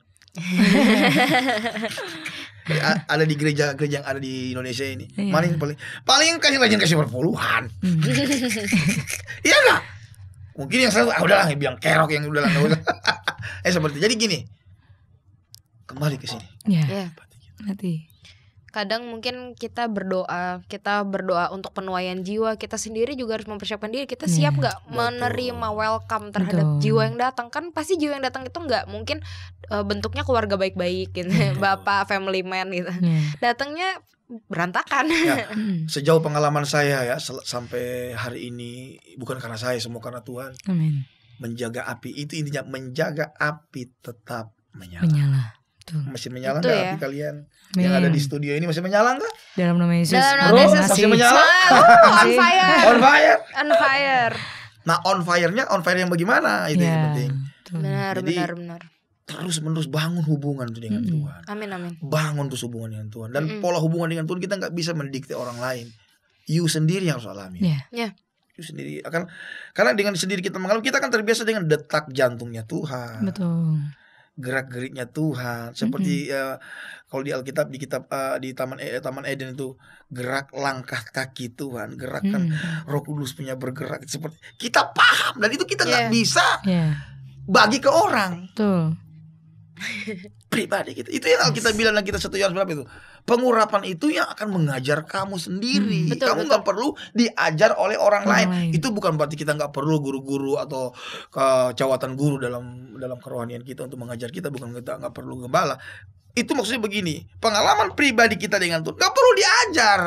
Ada di gereja yang ada di Indonesia ini, mana yang paling rajin kasih perpuluhan? Iya nggak? Mungkin yang selalu udahlah bilang kerok yang udahlah nggak usah. Seperti jadi gini, kembali ke sini. Nanti. Kadang mungkin kita berdoa untuk penuaian jiwa, kita sendiri juga harus mempersiapkan diri. Kita siap nggak menerima welcome terhadap jiwa yang datang? Kan pasti jiwa yang datang itu nggak mungkin bentuknya keluarga baik-baik gitu, bapak family man gitu. Datangnya berantakan. Sejauh pengalaman saya ya sampai hari ini, bukan karena saya, semua karena Tuhan. Amin. Menjaga api itu intinya, menjaga api tetap menyala. Masih menyala nggak api kalian? Yang ada di studio ini masih menyala nggak? Dalam nama Yesus. Masih menyala. On fire. Nah, on fire yang bagaimana? Itu yang penting. Benar. Terus menerus bangun hubungan dengan Tuhan. Amin. Bangun terus hubungan dengan Tuhan. Dan pola hubungan dengan Tuhan kita nggak bisa mendikte orang lain. You sendiri yang harus alami. You sendiri akan, karena dengan sendiri kita mengalami, kita akan terbiasa dengan detak jantungnya Tuhan. Betul. Gerak-geriknya Tuhan, seperti kalau di Alkitab di kitab di Taman Eden itu, gerak langkah kaki Tuhan, gerakan Roh Kudus punya bergerak, seperti kita paham, dan itu kita nggak bisa bagi ke orang. Betul. Pribadi kita. Itu yang kita bilang kita 1 Yohanes berapa itu? Pengurapan itu yang akan mengajar kamu sendiri. Betul, Kamu nggak perlu diajar oleh orang lain. Itu bukan berarti kita nggak perlu guru-guru atau kecawatan guru dalam kerohanian kita untuk mengajar kita. Bukan kita nggak perlu gembala. Itu maksudnya begini, pengalaman pribadi kita dengan Tuhan nggak perlu diajar.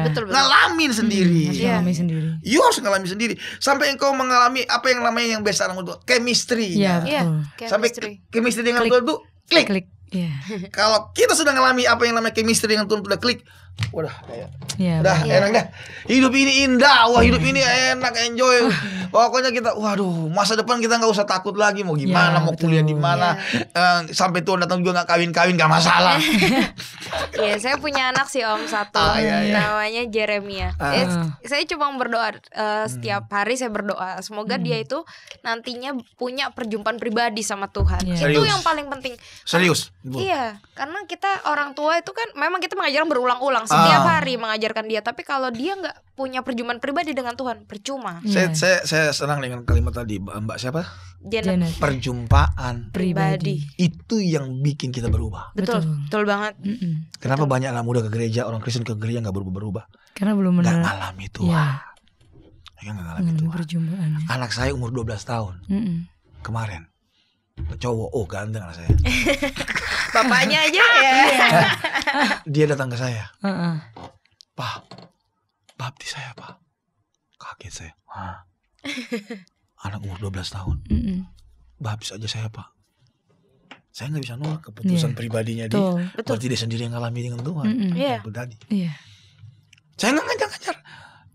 Betul. Ngalamin sendiri. Ngalamin sendiri. You harus ngalamin sendiri. Sampai engkau mengalami apa yang namanya yang biasa orang itu chemistry. Iya, betul. Sampai chemistry dengan Tuhan itu klik. Iya. Kalau kita sudah ngalami apa yang namanya chemistry dengan Tuhan, udah klik, udah kayak enak dah. Hidup ini indah, wah hidup ini enak, enjoy. Pokoknya kita, waduh, masa depan kita nggak usah takut lagi mau gimana, mau kuliah di mana, sampai Tuhan datang juga nggak kawin nggak masalah. Iya, saya punya anak sih Om satu, namanya Jeremia. Saya cuma berdoa setiap hari, saya berdoa semoga dia itu nantinya punya perjumpaan pribadi sama Tuhan. Itu Serius. yang paling penting. Serius. Iya, karena kita orang tua itu kan memang kita mengajarkan berulang-ulang setiap hari mengajarkan dia, tapi kalau dia nggak punya perjumpaan pribadi dengan Tuhan, percuma. Saya senang dengan kalimat tadi, Mbak siapa? Janet. Perjumpaan Pribadi. itu yang bikin kita berubah. Betul banget. Kenapa banyak anak muda ke gereja, orang Kristen ke gereja nggak berubah? Karena belum Nggak ngalami Tuhan. Mereka nggak ngalami Tuhan. Perjumpaan. Anak saya umur 12 tahun kemarin, cowok, ganteng anak saya. Bapaknya aja ya. Dia datang ke saya, Pak, baptis saya Pak. Kaget saya. Anak umur 12 tahun, baptis aja saya Pak. Saya nggak bisa nolak keputusan pribadinya dia. Berarti dia sendiri yang ngalami dengan Tuhan. Tadi. Saya nggak ngajar-ngajar.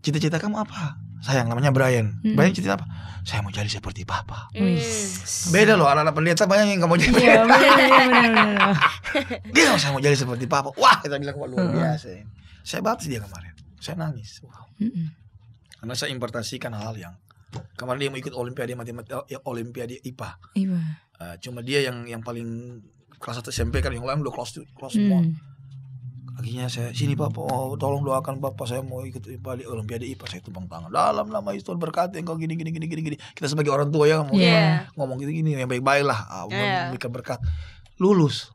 Cita-cita kamu apa? Saya namanya Brian. Brian cita apa? Saya mau jadi seperti Papa. Beda loh, anak-anak pendeta banyak yang nggak mau jadi pendeta. Dia nggak, saya mau jadi seperti Papa. Wah, kita bilang luar biasa. Saya baptis dia kemarin. Saya nangis. Wow. Karena saya importasikan hal yang kemarin dia mau ikut Olimpiade Matematika, Olimpiade IPA. Cuma dia yang paling kelas 1 SMP kan, yang lain udah kelas semua. Akhirnya saya, sini Pak, tolong doakan Bapak, saya mau ikut di Olimpiade IPA. Saya tumpang tangan, dalam nama Yesus berkati engkau gini. Kita sebagai orang tua ya ngomong gini yang baik-baik lah, memberikan berkat. Lulus,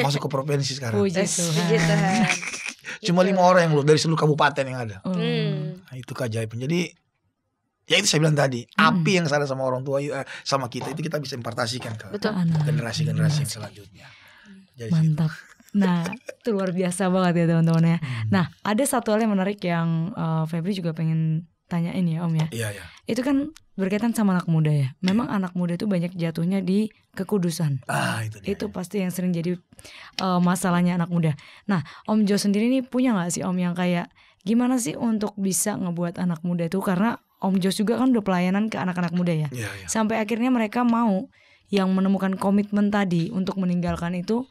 masuk ke provinsi sekarang. Puji Tuhan. Cuma 5 orang yang lulus dari seluruh kabupaten yang ada. Nah, itu keajaiban. Jadi ya itu saya bilang tadi, api yang ada sama orang tua, sama kita, itu kita bisa impartasikan ke generasi-generasi yang selanjutnya. Jadi mantap. Nah, itu luar biasa banget ya teman-teman ya. Nah, ada satu hal yang menarik yang Febri juga pengen tanyain ya Om ya. Iya. Itu kan berkaitan sama anak muda ya. Memang anak muda itu banyak jatuhnya di kekudusan. Itu pasti yang sering jadi masalahnya anak muda. Nah, Om Jo sendiri nih punya gak sih Om yang kayak gimana sih untuk bisa ngebuat anak muda itu, karena Om Jos juga kan udah pelayanan ke anak-anak muda ya. Sampai akhirnya mereka mau yang menemukan komitmen tadi untuk meninggalkan itu.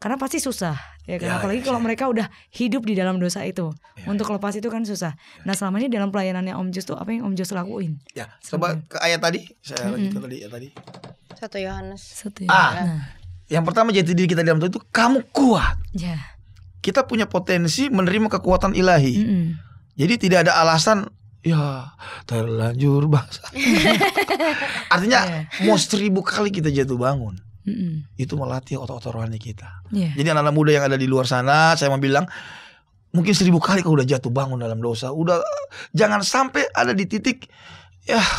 Karena pasti susah ya kan, apalagi kalau mereka udah hidup di dalam dosa itu. Untuk lepas itu kan susah. Nah, selama ini dalam pelayanannya Om Jos tuh apa yang Om Jos lakuin? Coba ke ayat tadi, saya lanjutkan tadi. 1 Yohanes. Yang pertama, jati diri kita dalam Tuhan itu kamu kuat. Kita punya potensi menerima kekuatan ilahi. Jadi tidak ada alasan terlanjur basah. Artinya mau 1000 kali kita jatuh bangun, itu melatih otot-otot rohani kita. Jadi anak-anak muda yang ada di luar sana, saya mau bilang, mungkin 1000 kali kau udah jatuh bangun dalam dosa, udah jangan sampai ada di titik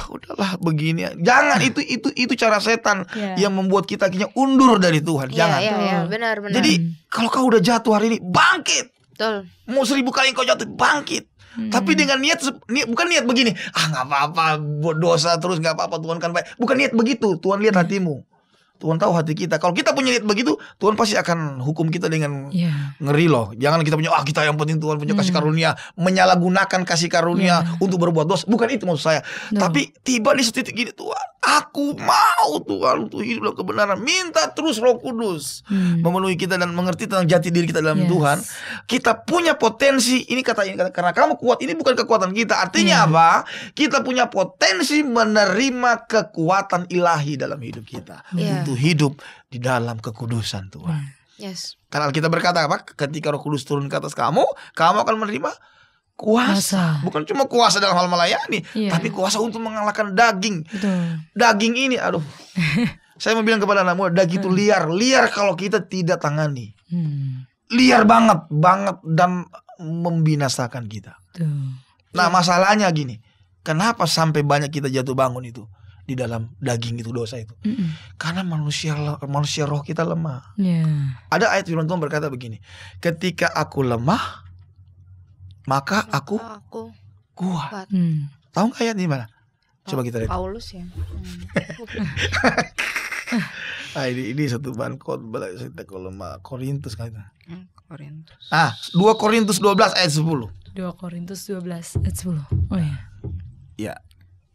udahlah begini. Jangan, itu cara setan yang membuat kita akhirnya undur dari Tuhan. Jangan. Benar. Jadi kalau kau udah jatuh hari ini, bangkit. Betul. Mau 1000 kali kau jatuh, bangkit. Tapi dengan niat, bukan niat begini, nggak apa-apa buat dosa terus, nggak apa-apa, Tuhan kan baik. Bukan niat begitu. Tuhan lihat hatimu. Tuhan tahu hati kita. Kalau kita punya niat begitu, Tuhan pasti akan hukum kita dengan ngeri loh. Jangan kita punya kita yang penting Tuhan punya kasih karunia, menyalahgunakan kasih karunia untuk berbuat dosa. Bukan itu maksud saya. Tapi tiba di setitik gini, Tuhan, aku mau Tuhan untuk hidup dalam kebenaran. Minta terus Roh Kudus memenuhi kita dan mengerti tentang jati diri kita dalam Tuhan. Kita punya potensi. Ini karena kamu kuat. Ini bukan kekuatan kita. Artinya apa? Kita punya potensi menerima kekuatan ilahi dalam hidup kita. Untuk hidup di dalam kekudusan Tuhan. Karena kita berkata apa? Ketika Roh Kudus turun ke atas kamu akan menerima kuasa. Bukan cuma kuasa dalam hal melayani, tapi kuasa untuk mengalahkan daging. Daging ini, Saya mau bilang kepada anak muda, daging itu liar kalau kita tidak tangani. Liar banget dan membinasakan kita. Nah, masalahnya gini, kenapa sampai banyak kita jatuh bangun itu di dalam daging itu, dosa itu? Karena manusia roh kita lemah. Ada ayat firman Tuhan berkata begini, ketika aku lemah, maka aku kuat. Tahu nggak ayat di mana? Coba kita lihat. Paulus ya. Ini satu bahan khotbah kalau lemah. Korintus kan. Korintus. 2 Korintus 12 ayat 10. 2 Korintus 12 ayat 10. Oh ya. Ya.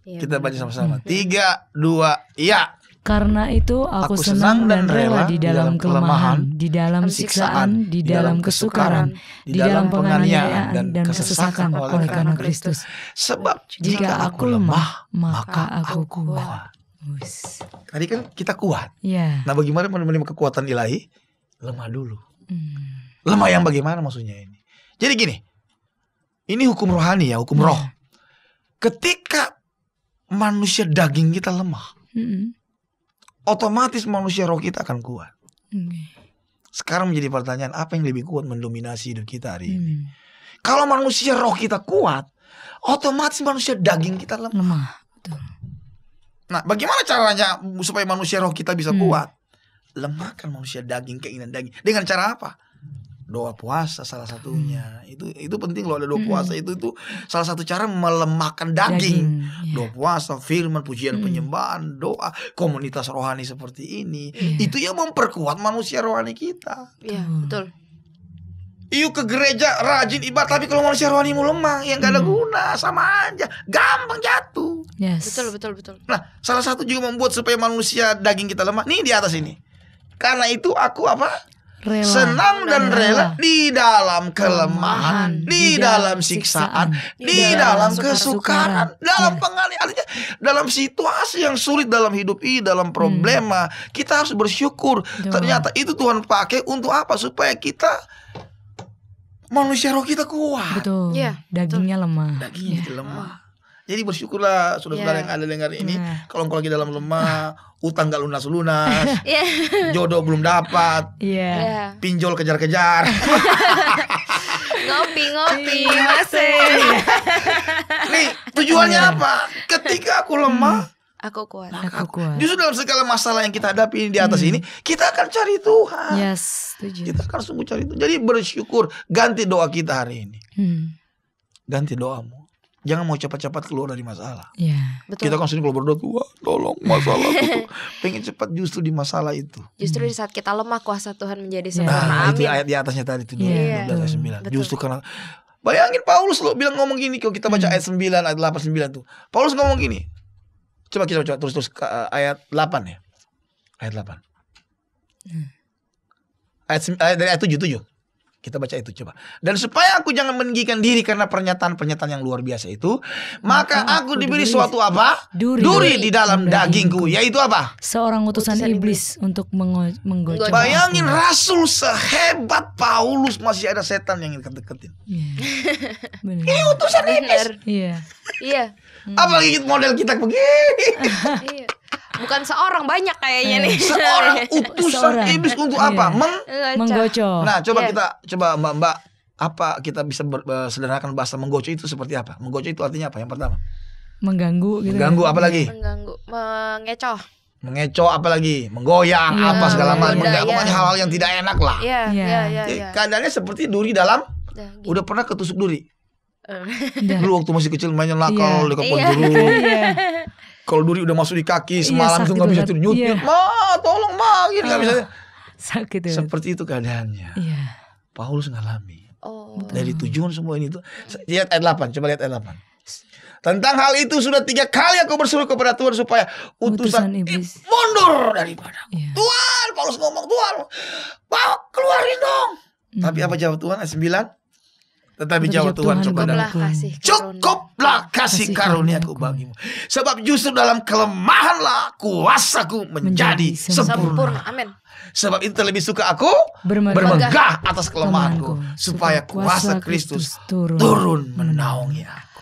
Kita baca sama-sama. 3, 2, ya. Karena itu aku senang dan rela di dalam kelemahan, di dalam siksaan, di dalam kesukaran, di dalam penganiayaan dan kesesakan oleh karena Kristus. Sebab jika aku lemah, maka aku kuat. Tadi kan kita kuat. Nah, bagaimana menerima kekuatan ilahi? Lemah dulu. Lemah yang bagaimana maksudnya ini? Jadi gini, ini hukum rohani ya, hukum roh. Ketika manusia daging kita lemah, otomatis manusia roh kita akan kuat. Sekarang menjadi pertanyaan, apa yang lebih kuat mendominasi hidup kita hari ini? Kalau manusia roh kita kuat, otomatis manusia daging kita lemah. Nah, bagaimana caranya supaya manusia roh kita bisa kuat? Lemahkan manusia daging, keinginan daging. Dengan cara apa? Doa puasa salah satunya. Itu penting loh, ada doa puasa itu salah satu cara melemahkan daging. Doa puasa, firman, pujian, penyembahan, doa, komunitas rohani seperti ini. Itu yang memperkuat manusia rohani kita. Iya, betul. Yuk ke gereja rajin ibadah, tapi kalau manusia rohanimu lemah, ya gak ada guna, sama aja, gampang jatuh. Betul. Nah, salah satu juga membuat supaya manusia daging kita lemah, nih di atas ini. Karena itu aku apa? Senang dan rela di dalam kelemahan, di dalam siksaan, di dalam kesukaran, dalam penganiayaan. Artinya dalam situasi yang sulit dalam hidup ini, dalam problema, kita harus bersyukur. Ternyata itu Tuhan pakai untuk apa? Supaya kita, manusia roh kita kuat. Betul. Dagingnya lemah. Dagingnya kita lemah. Jadi bersyukurlah saudara-saudara yang ada dengar ini. Kalau engkau lagi dalam lemah, utang gak lunas-lunas, jodoh belum dapat, pinjol kejar-kejar, ngopi masih. Nih tujuannya apa? Ketika aku lemah, aku kuat. Justru dalam segala masalah yang kita hadapi di atas ini, kita akan cari Tuhan. Setuju. Kita akan sungguh cari Tuhan. Jadi bersyukur. Ganti doa kita hari ini. Ganti doamu. Jangan mau cepat-cepat keluar dari masalah. Betul. Kita kan sering kalau berdoa, Tuhan tolong masalah itu. Pengen cepat justru di masalah itu. Justru di saat kita lemah, kuasa Tuhan menjadi sempurna. Itu ayat di atasnya tadi itu 12 ayat 9. Justru karena bayangin Paulus lo bilang ngomong gini. Kalau kita baca ayat 9, ayat 8, 9 tuh, Paulus ngomong gini. Coba kita baca terus ke ayat 8 ya. Ayat 8. Dari ayat 7. Kita baca itu coba. Dan supaya aku jangan meninggikan diri karena pernyataan-pernyataan yang luar biasa itu, maka aku diberi suatu apa? Duri di dalam dagingku. Yaitu apa? Seorang utusan iblis untuk menggocok. Bayangin rasul sehebat Paulus masih ada setan yang deket-deketin. Ini utusan iblis. Iya. Apalagi model kita begini. Bukan seorang, banyak kayaknya nih. Seorang utusan iblis untuk apa? Menggocok. Nah, coba Mbak, apa kita bisa sederhanakan bahasa menggocok itu seperti apa? Menggocok itu artinya apa? Yang pertama, mengganggu gitu. Mengganggu apa lagi? Mengecoh apa lagi? Menggoyang apa segala macam. Pokoknya hal-hal yang tidak enak lah. Keadaannya seperti duri dalam. Udah pernah ketusuk duri? Dulu waktu masih kecil mainnya nakal di kapal duri. Kalau duri udah masuk di kaki semalam tuh nggak bisa tidur, tolong gini nggak bisa. Sakit. Seperti itu keadaannya. Paulus ngalami. Dari tujuan semua ini tuh. Lihat ayat 8, coba lihat ayat 8. Tentang hal itu sudah 3 kali aku berseru kepada Tuhan supaya utusan iblis mundur daripada. Tuhan, Paulus ngomong, Tuhan, keluarin dong. Tapi apa jawab Tuhan? Ayat 9. Tetapi jawab Tuhan kepadaku, cukuplah kasih karuniaku bagimu. Sebab justru dalam kelemahanlah kuasaku menjadi sempurna. Amin. Sebab itu lebih suka aku bermegah atas kelemahanku, supaya kuasa Kristus turun menaungi aku.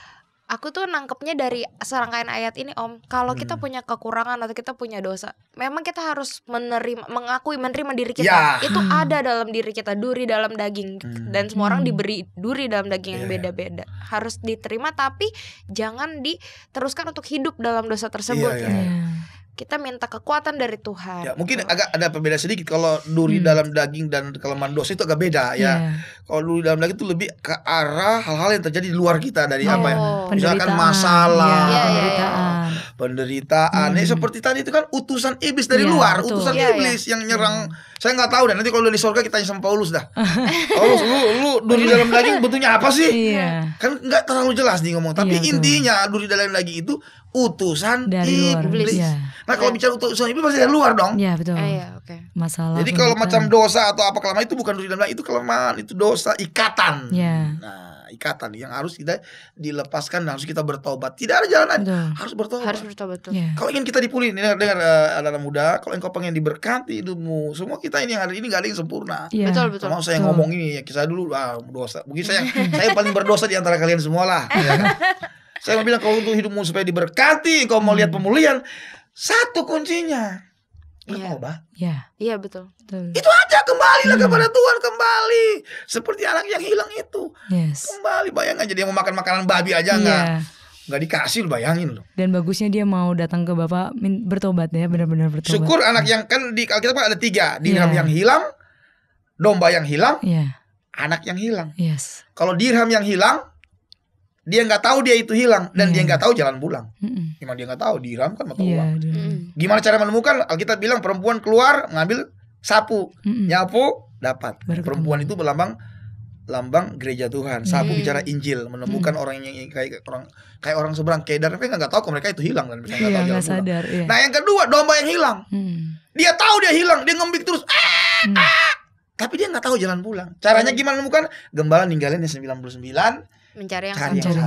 Aku tuh nangkepnya dari serangkaian ayat ini Om. Kalau kita punya kekurangan atau kita punya dosa, memang kita harus menerima diri kita. Ya. Itu ada dalam diri kita, duri dalam daging. Dan semua orang diberi duri dalam daging yang beda-beda. Harus diterima, tapi jangan diteruskan untuk hidup dalam dosa tersebut. Iya. Kita minta kekuatan dari Tuhan. Ya, mungkin agak ada perbedaan sedikit. Kalau duri dalam daging dan kelemahan dosa itu agak beda ya. Kalau duri dalam daging itu lebih ke arah hal-hal yang terjadi di luar kita dari apa ya? Misalkan masalah, penderitaan. Seperti tadi itu kan utusan iblis dari luar, utusan iblis yang nyerang. Saya nggak tahu dan nanti kalau udah di surga kita tanya sama Paulus dah. Paulus, lu duri dalam daging bentuknya apa sih? Kan nggak terlalu jelas nih ngomong. Tapi intinya duri dalam daging itu utusan dari iblis. Luar, Nah kalau bicara utusan iblis pasti dari luar dong. Iya betul. Okay. Masalah. Jadi kalau macam dosa atau apa kelemahan itu bukan duri dalam daging, itu kelemahan, itu dosa, ikatan. Nah, ikatan yang harus kita dilepaskan dan harus kita bertobat. Tidak ada jalan lain, harus bertobat. Harus bertobat. Kalau ingin kita dipulihkan, dengar anak muda, kalau engkau pengen diberkati hidupmu, semua kita ini yang ada ini gak ada yang sempurna. Betul. Mau saya ngomong ini ya, kisah dulu dosa. Mungkin saya paling berdosa di antara kalian semua lah. Ya kan? Saya mau bilang kalau untuk hidupmu supaya diberkati, engkau mau lihat pemulihan, satu kuncinya bertobat. Iya betul. Itu aja, kembalilah kepada Tuhan, kembali seperti anak yang hilang itu. Kembali, bayangin aja dia mau makan makanan babi aja nggak dikasih, bayangin loh. Dan bagusnya dia mau datang ke Bapak bertobat ya, benar-benar bertobat. Syukur anak yang kan di Alkitab ada 3, dirham yang hilang, domba yang hilang, anak yang hilang. Kalau dirham yang hilang, dia nggak tahu dia itu hilang dan dia nggak tahu jalan pulang. Gimana dia nggak tahu, dirham kan mata uang. Gimana cara menemukan? Alkitab bilang perempuan keluar ngambil sapu, nyapu dapat. Perempuan itu berlambang gereja Tuhan. Sapu bicara Injil, menemukan orang yang kayak orang seberang Kedar, mereka nggak tahu kalau mereka itu hilang dan mereka nggak tahu jalan pulang. Nah yang kedua, domba yang hilang. Dia tahu dia hilang, dia ngembik terus. Tapi dia nggak tahu jalan pulang. Caranya gimana menemukan? Gembala ninggalin yang 99. Mencari yang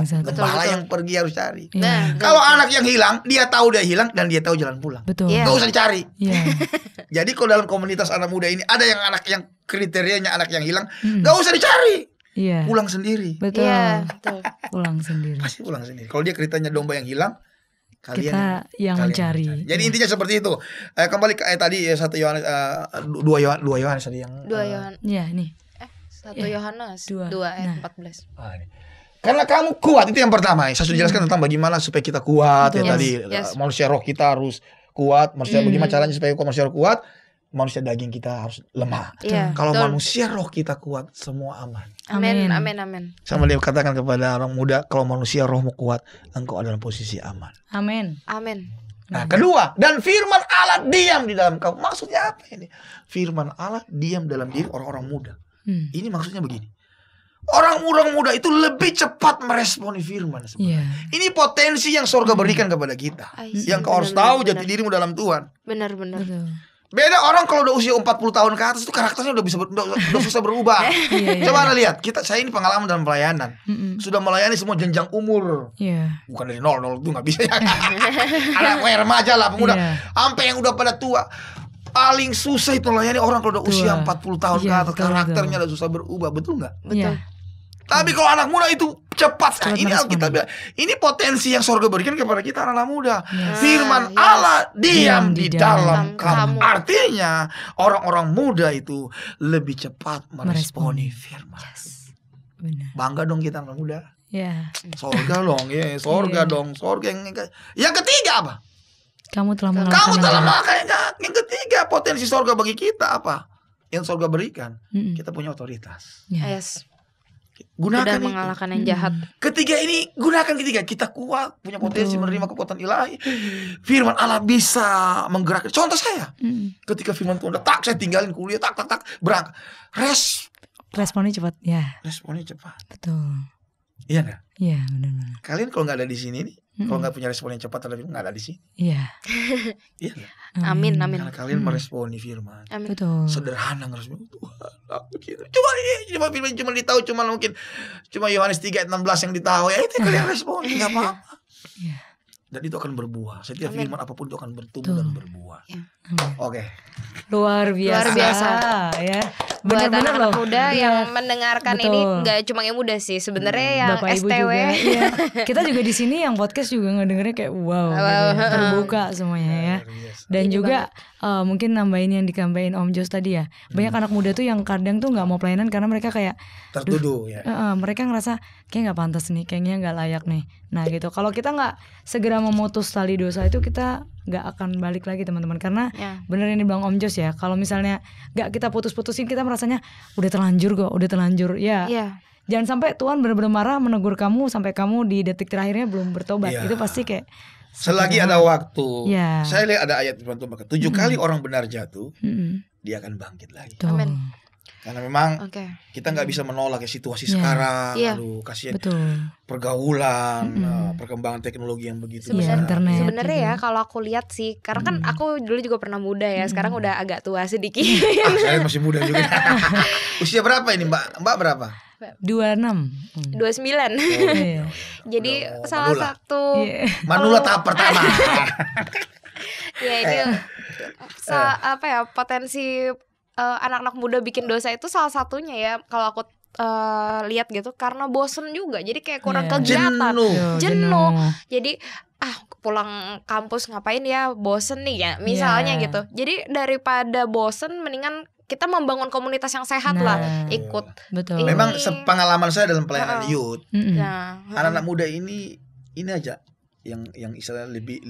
satu. Gembala yang pergi harus cari. Kalau anak yang hilang, dia tahu dia hilang dan dia tahu jalan pulang. Gak usah dicari. Jadi kalau dalam komunitas anak muda ini ada yang anak yang kriterianya anak yang hilang, gak usah dicari. Pulang sendiri. Betul. Pulang sendiri. Pasti pulang sendiri. Kalau dia kriterianya domba yang hilang, kita yang mencari. Jadi intinya seperti itu. Kembali ke tadi 1 Yohanes 2 Yohanes tadi yang 2 Yohanes. Iya nih. 1 Yohanes 2 ayat 14. Karena kamu kuat, itu yang pertama. Saya sudah jelaskan tentang bagaimana supaya kita kuat. Tadi manusia roh kita harus kuat. Manusia bagaimana caranya supaya manusia roh kuat? Manusia daging kita harus lemah. Kalau manusia roh kita kuat, semua aman. Amin. Saya mau katakan kepada orang muda, kalau manusia rohmu kuat, engkau dalam posisi aman. Amin. Nah, kedua, dan firman Allah diam di dalam kau. Maksudnya apa ini? Firman Allah diam dalam diri orang-orang muda. Ini maksudnya begini. Orang muda itu lebih cepat meresponi firman sebenarnya. Ini potensi yang sorga berikan kepada kita. Yang kau harus tahu jati dirimu dalam Tuhan. Benar. Beda orang kalau udah usia 40 tahun ke atas itu karakternya udah susah berubah. Coba Anda lihat, saya ini pengalaman dalam pelayanan. Sudah melayani semua jenjang umur. Bukan dari 0 itu nggak bisa. Anak remaja lah, pemuda. Sampai yang udah pada tua. Paling susah itu melayani orang kalau udah usia 40 tahun ke atas, karakternya udah susah berubah, betul nggak? Betul. Tapi kalau anak muda itu cepat. Ini Alkitab bilang, ini potensi yang sorga berikan kepada kita anak muda. Firman Allah diam di dalam kamu. Artinya orang-orang muda itu lebih cepat meresponi firman. Bangga dong kita anak muda. Sorga dong, sorga dong, sorga yang ketiga apa? Kamu telah melakukan yang ketiga potensi sorga bagi kita apa? Yang sorga berikan, kita punya otoritas. Gunakan sudah mengalahkan yang jahat. Ketiga ini gunakan ketiga. Kita kuat, punya potensi menerima kekuatan ilahi. Firman Allah bisa menggerakkan. Contoh saya, ketika firman Tuhan tak saya tinggalin kuliah, tak berangkat. Responnya cepat, Responnya cepat. Betul. Iya nggak? Iya benar. Kalian kalau nggak ada di sini nih, kalau nggak punya respon yang cepat terhadap firman, nggak ada di sini. Iya. Iya nggak? Amin. Karena kalian meresponi firman. Betul. Sederhana ngeresponi Tuhan. Cuma firman cuma ditahu, cuma Yohanes 3 ayat 16 yang ditahu. Ya itu kalian respon, nggak apa-apa. Dan itu akan berbuah. Setiap firman apapun itu akan bertumbuh dan berbuah. Oke. Luar biasa. Ya. buat Bener-bener anak-anak loh. muda Iya. yang mendengarkan Betul. ini nggak cuma yang muda sih, sebenarnya yang Bapak Ibu STW. juga. Iya. Kita juga di sini yang podcast juga ngedengernya kayak wow, gitu ya. Terbuka semuanya ya. Dan Ini juga mungkin nambahin yang dikambahin Om Jos tadi ya. Banyak anak muda tuh yang kadang tuh nggak mau pelayanan karena mereka kayak Tertuduh ya. mereka ngerasa kayak nggak pantas nih, kayaknya nggak layak nih. Nah gitu. Kalau kita nggak segera memutus tali dosa itu, kita nggak akan balik lagi teman-teman. Karena Ya. bener yang dibilang Om Jos ya. Kalau misalnya nggak kita putus-putusin, kita merasanya udah terlanjur kok, udah terlanjur. Ya. Iya. Jangan sampai Tuhan benar-benar marah menegur kamu sampai kamu di detik terakhirnya belum bertobat. Iya. Itu pasti kayak Selagi ada waktu, Ya. saya lihat ada ayat di Firman Tuhan, 7 kali orang benar jatuh, Mm-mm. dia akan bangkit lagi. Tuh. Amin. Karena memang Oke. kita nggak bisa menolak ya situasi Ya. sekarang. Iya. Aduh, kasihan Betul. pergaulan, perkembangan teknologi yang begitu. Iya, besar. internet. Sebenarnya juga. ya kalau aku lihat sih, karena kan aku dulu juga pernah muda ya, sekarang udah agak tua sedikit. Ah, saya masih muda juga. Usia berapa ini, Mbak? Mbak berapa? 26. 29. Iya. Jadi Udah, salah Manula. satu Iya. Manula tahap pertama. ya ini apa ya, potensi anak-anak muda bikin dosa itu salah satunya ya kalau aku lihat gitu, karena bosen juga, jadi kayak kurang Iya. kegiatan, Jenuh. jenuh. Jadi pulang kampus ngapain ya, bosen nih ya misalnya Iya. gitu. Jadi daripada bosen, mendingan kita membangun komunitas yang sehat lah, Nah. ikut. Betul. Ini- Memang sepengalaman saya dalam pelayanan youth, Mm-mm. Nah, anak-anak muda ini aja yang istilahnya lebih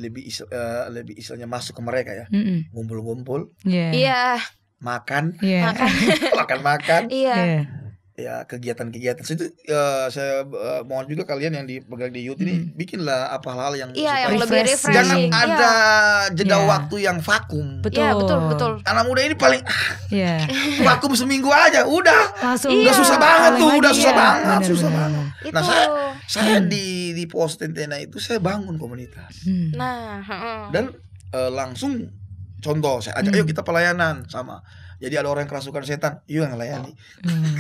istilahnya masuk ke mereka ya. Mm-mm. Ngumpul-ngumpul, Iya. iya, makan, Iya. makan-makan. iya. Iya. Ya kegiatan-kegiatan itu saya mohon juga kalian yang bergerak di youth ini bikinlah apa hal yang Iya, yang supaya lebih refreshing. jangan refreshing. ada jeda Iya. waktu yang vakum. Betul. Iya, betul, betul. Anak muda ini paling Iya. vakum seminggu aja udah. Langsung. Udah susah banget tuh, udah susah Iya. banget, Benar, susah benar, banget. Itu. Nah saya di pos Tentena itu saya bangun komunitas Hmm. Nah, heeh. dan langsung contoh saya ajak, ayo kita pelayanan sama. Jadi ada orang yang kerasukan setan, yuk yang layani. Hmm.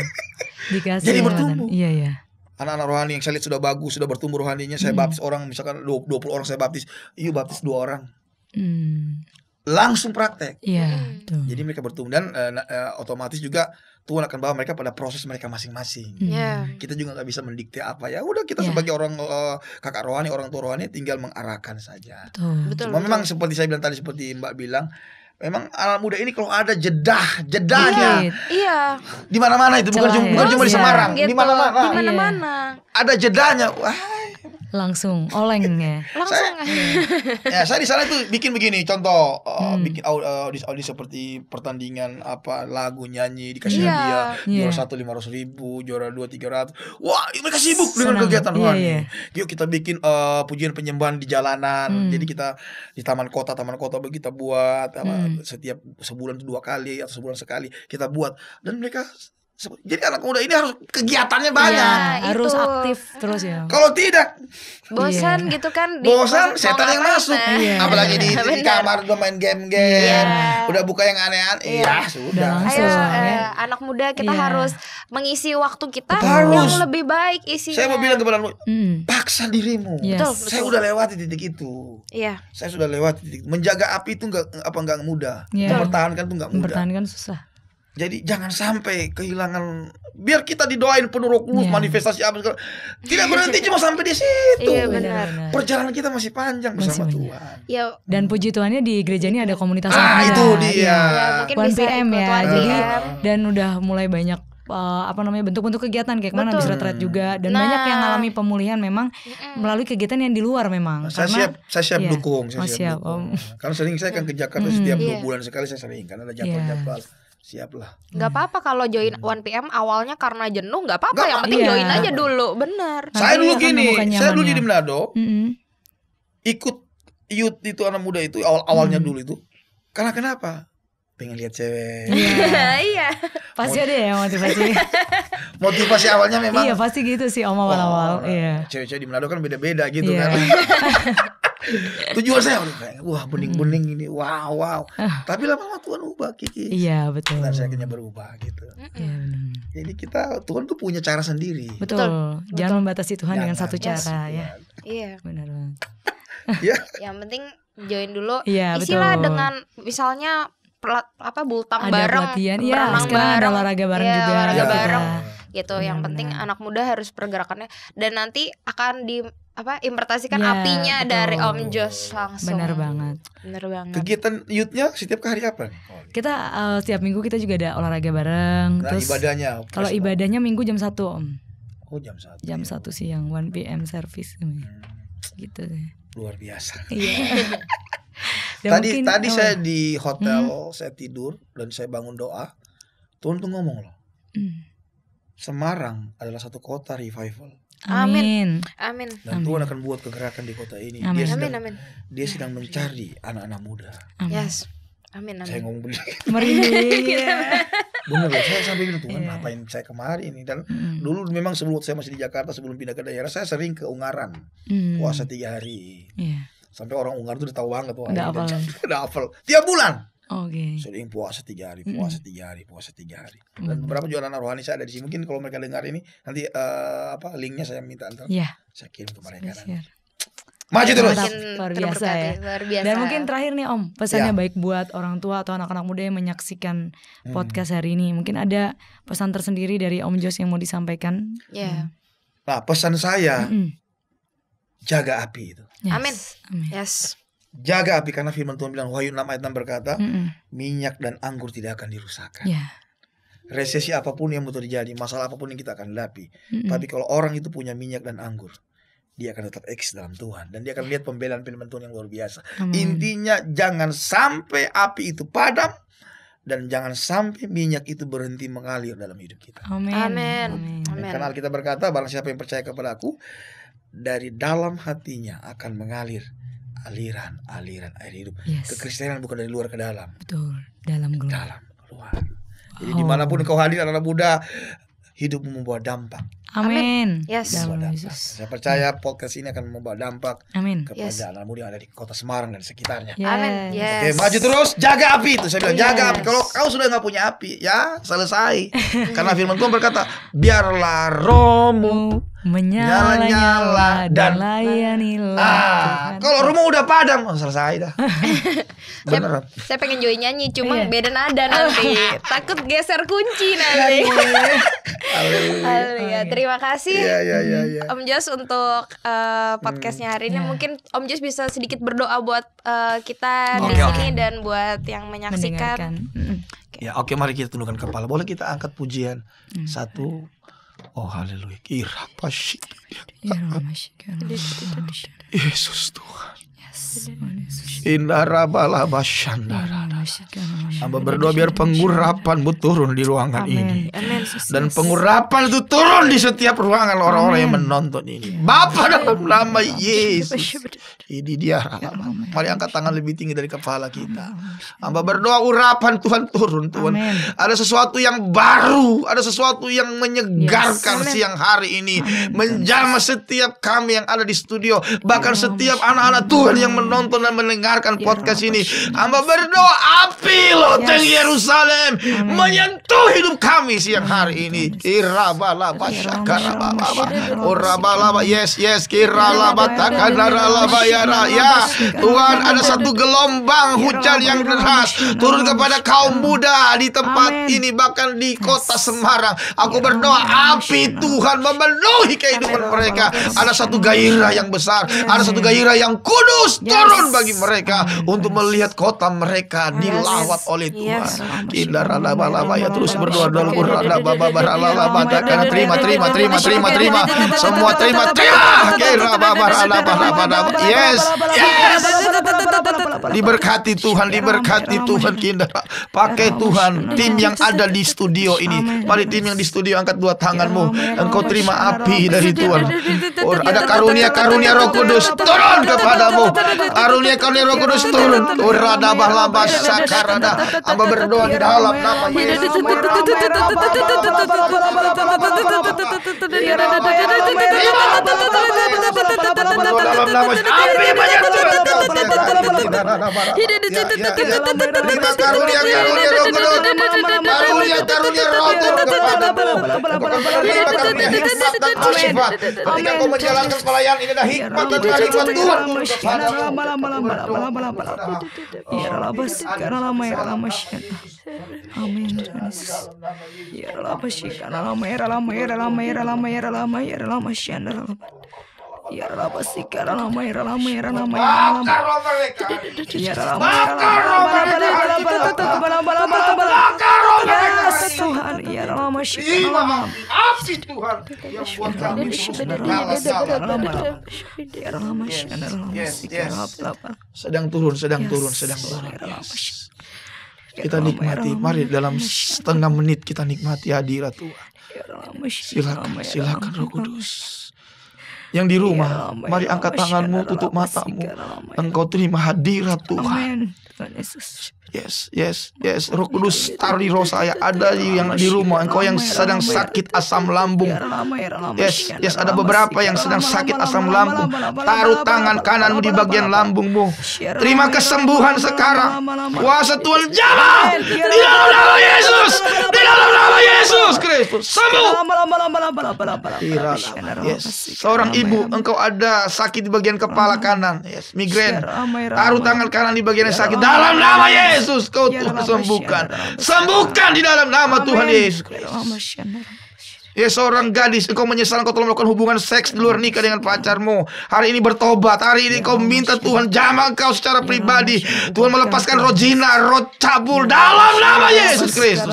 Dikasih Jadi ya, bertumbuh. Iya, iya. Anak-anak rohani yang saya lihat sudah bagus, sudah bertumbuh rohaninya, saya baptis orang, misalkan 20 orang saya baptis, yuk baptis 2 orang. Hmm. Langsung praktek. Iya, tuh. Jadi mereka bertumbuh dan otomatis juga Tuhan akan bawa mereka pada proses mereka masing-masing. Ya. Kita juga nggak bisa mendikte apa ya. Udah kita Ya. sebagai orang kakak rohani, orang tua rohani tinggal mengarahkan saja. Betul. Betul. Cuma memang seperti saya bilang tadi, seperti Mbak bilang, memang anak muda ini kalau ada jedahnya Iya. di mana-mana itu bukan Celah cuma, ya. cuma di Iya. Semarang, Gitu. di mana-mana. Di mana-mana. Ada jedahnya. Wah, Langsung oleng ya. Langsung. ya saya di sana tuh bikin begini, contoh bikin audisi seperti pertandingan apa lagu nyanyi dikasih Iya. hadiah Iya. juara 1 500.000, juara 2 300. Wah, mereka sibuk dengan Senang. kegiatan Iya, rohani. iya. Yuk kita bikin pujian penyembahan di jalanan. Jadi kita di taman kota kita buat setiap sebulan 2 kali atau sebulan sekali kita buat, dan mereka jadi anak muda ini harus kegiatannya banyak. Iya. Harus itu. aktif terus ya. Kalau tidak Bosan Iya. gitu kan. bosan, mau setan yang ngapain, masuk. nah. Iya. Apalagi di Benar. kamar udah main game-game, Iya. udah buka yang aneh-aneh. Iya. Ya Udah sudah. langsung. Ayo ya. anak muda kita Iya. harus mengisi waktu kita Betul. yang Harus. lebih baik isinya. Saya mau bilang kepada lu, Hmm. paksa dirimu. Yes. Betul, Saya udah lewati titik itu. Iya. Saya sudah lewati titik. Menjaga api itu nggak mudah. Iya. Mempertahankan itu nggak mudah. Mempertahankan susah. Jadi jangan sampai kehilangan. Biar kita didoain penuh Roh Kudus, Iya. manifestasi apa segala. Tidak berhenti cuma sampai di situ. Iya, benar. Perjalanan kita masih panjang bersama Masih Tuhan. Ya, Dan puji Tuhannya di gereja ini ada komunitas anak muda. Itu dia. Iya. ya mungkin 1 bisa PM ikut ya. 1 Jadi PM. dan udah mulai banyak bentuk-bentuk kegiatan kayak mana Betul. bisa retret juga, dan Nah. banyak yang mengalami pemulihan memang melalui kegiatan yang di luar memang. Saya siap iya. dukung. Oh, Saya siap, siap dukung. Om. Karena sering saya kan ke Jakarta setiap 2 Iya. bulan sekali saya sering. Karena ada jadwal-jadwal. Siaplah. Nggak apa-apa kalau join 1 PM awalnya karena jenuh, nggak apa-apa, Nggak yang penting apa-apa. join Iya. aja dulu, bener. Nanti Saya dulu akan gini, menemukan saya dulu nyamannya. jadi Manado, Mm-mm. ikut youth itu anak muda itu awalnya dulu itu. Karena kenapa? Pengen lihat cewek. Iya. Pasti ada ya motivasi. Motivasi awalnya memang Iya pasti gitu sih om awal-awal. Iya. cewek-cewek di Manado kan beda-beda gitu Iya. kan. Tujuan saya udah kayak wah bening-bening ini, wow. Tapi lama-lama Tuhan ubah Kiki. Iya betul. Dan saya akhirnya berubah gitu. Iya benar. Jadi Tuhan tuh punya cara sendiri. Betul. Jangan membatasi Tuhan dengan Jangan. satu cara ya. Iya. Benar banget. Ya. Yang penting join dulu. Iya, Isilah betul. dengan misalnya bultang Ada bareng, pelatihan, iya. berenang Sekarang ada bareng. olahraga bareng Iya, juga. olahraga Iya. bareng. Gitu. Yang Benar-benar. penting anak muda harus pergerakannya, dan nanti akan di impartasikan Ya, apinya betul. dari Om Jos langsung. Benar banget. Bener banget. Kegiatan youth-nya setiap hari apa nih? Kita setiap minggu kita juga ada olahraga bareng. Nah, Terus ibadahnya. kalau ibadahnya minggu jam 1 Om. Oh, jam 1. Jam 1 siang 1 PM service gitu deh. Luar biasa. Iya. Dan Tadi mungkin, saya di hotel, saya tidur dan saya bangun doa. Tuhan tuh ngomong loh. Semarang adalah satu kota revival. Amin. Amin. Dan Tuhan akan buat kegerakan di kota ini. Amin. Amin. Dia sedang mencari anak-anak muda. Yes. Amin. Saya ngomong begini. Merinding. Bener loh, saya sampai bilang Tuhan ngapain saya kemari ini. Dan dulu memang sebelum saya masih di Jakarta, sebelum pindah ke daerah, saya sering ke Ungaran. Puasa 3 hari. Iya. Sampai orang Ungaran tuh udah tahu banget. Wah, Udah hafal. udah hafal. Tiap bulan. Oke. Sering puasa 3 hari, puasa 3 hari, puasa 3 hari. Dan beberapa juga anak rohani saya ada di sini. Mungkin kalau mereka dengar ini, nanti linknya saya minta antar. Iya. Saya kirim ke mereka. Share. Maju terus. Makin Luar biasa terberkati, ya. luar biasa. Dan mungkin terakhir nih Om, pesannya Ya. baik buat orang tua atau anak-anak muda yang menyaksikan podcast hari ini. Mungkin ada pesan tersendiri dari Om Jos yang mau disampaikan. Ya. Nah, pesan saya, jaga api itu. Yes. Amin. Amin. Yes. Jaga api, karena firman Tuhan bilang Wahyu 6 ayat 6 berkata, Mm-mm. minyak dan anggur tidak akan dirusakkan. Ya. Resesi apapun yang mau terjadi, masalah apapun yang kita akan hadapi. Tapi kalau orang itu punya minyak dan anggur, dia akan tetap eksis dalam Tuhan. Dan dia akan lihat pembelaan firman Tuhan yang luar biasa. Amin. Intinya jangan sampai api itu padam, dan jangan sampai minyak itu berhenti mengalir dalam hidup kita. Amin. Amin. Amin. Amin. Karena Alkitab berkata, barang siapa yang percaya kepada aku, dari dalam hatinya akan mengalir aliran air hidup. Yes. Kekristenan bukan dari luar ke dalam, Betul. Dalam gelar. dalam keluar. Jadi dimanapun kau hadir anak muda, hidupmu membawa dampak. Amin. Yes. Dalam Membawa dampak. Yesus. Saya percaya podcast ini akan membawa dampak Amin. kepada Yes. anak muda yang ada di kota Semarang dan sekitarnya. Amin. Yes. Oke, Yes. maju terus, jaga api itu. Saya bilang jaga Yes. api. Kalau kau sudah nggak punya api, ya selesai. Karena firman Tuhan berkata, biarlah rohmu Menyala-nyala dan dan- layanilah Tuhan. kalau rumah udah padam, selesai dah. Beneran. Saya pengen join nyanyi, cuma Iya. beda nada nanti. Takut geser kunci nanti. Haleluya. Terima kasih Iya. Om Jos untuk podcastnya hari ini. Mungkin Om Jos bisa sedikit berdoa buat kita di Oke, sini dan buat yang Mendengarkan. menyaksikan. Ya, oke, mari kita tundukkan kepala. Boleh kita angkat pujian. 1. Oh, haleluya. Kira pasti. Ya, Ramasya. Yesus Tuhan. Yes. Yesus. Indarabalabasyandara. Ramasya. Hamba berdoa biar pengurapan-Mu turun di ruangan ini. Amin. Dan pengurapan itu turun di setiap ruangan orang-orang yang menonton ini. Bapa dalam nama Yesus. Ini dia. Mari angkat tangan lebih tinggi dari kepala kita. Hamba berdoa urapan Tuhan turun, Tuhan. Amin. Ada sesuatu yang baru, ada sesuatu yang menyegarkan siang hari ini, menjamah setiap kami yang ada di studio, bahkan setiap anak-anak Tuhan yang menonton dan mendengarkan podcast ini. Hamba berdoa api loteng Yerusalem menyentuh hidup kami siang hari ini. Kirabalaba syakarababa. Orabalaba, yes, kiralaba takanaralaba yara. Ya, Tuhan, ada satu gelombang hujan yang deras turun kepada kaum muda di tempat ini, bahkan di kota Semarang. Aku berdoa api Tuhan memenuhi kehidupan mereka. Ada satu gairah yang besar, ada satu gairah yang kudus turun bagi mereka untuk melihat kota mereka dilawat oleh Tuhan. Kindaralaba ya, terus berdoa dalam uralaba terima. Semua terima. Yes. Diberkati Tuhan Kindara. Pakai Tuhan tim yang ada di studio ini. Mari tim yang di studio angkat dua tanganmu. Engkau terima api dari Tuhan. Ada karunia Roh Kudus turun kepadamu. Karunia Roh Kudus turun. Urada bahlaba sakarada. Hamba berdoa di dalam nama Yesus. Dalam nama api banyak Tuhan. Karunia roh turun kepadamu. Ketika kau menjalankan pelayanan ini ada hikmat dan hikmat Tuhan turun kepadamu. Amin. Sedang turun. Kita nikmati, mari dalam setengah menit kita nikmati hadirat Tuhan. Silakan Roh Kudus. Yang di rumah, mari angkat tanganmu, tutup matamu. Engkau terima hadirat Tuhan. Yes. Roh Kudus, taruh di roh saya. Ada yang di rumah, engkau yang sedang sakit asam lambung. Yes, ada beberapa yang sedang sakit asam lambung. Taruh tangan kananmu di bagian lambungmu. Terima kesembuhan sekarang. Kuasa Tuhan jala di dalam nama Yesus. Di dalam nama Yesus Kristus. Sembuh. Yes. Seorang ibu, engkau ada sakit di bagian kepala kanan. Yes, migrain. Taruh tangan kanan di bagian yang sakit. Dalam nama Yesus, kau Tuhan sembuhkan di dalam nama Tuhan Yesus. Ya, seorang gadis, engkau menyesal engkau telah melakukan hubungan seks di luar nikah dengan pacarmu. Hari ini bertobat. Hari ini kau minta Tuhan jamah engkau secara pribadi. Tuhan melepaskan roh zina, roh cabul dalam nama Yesus Kristus.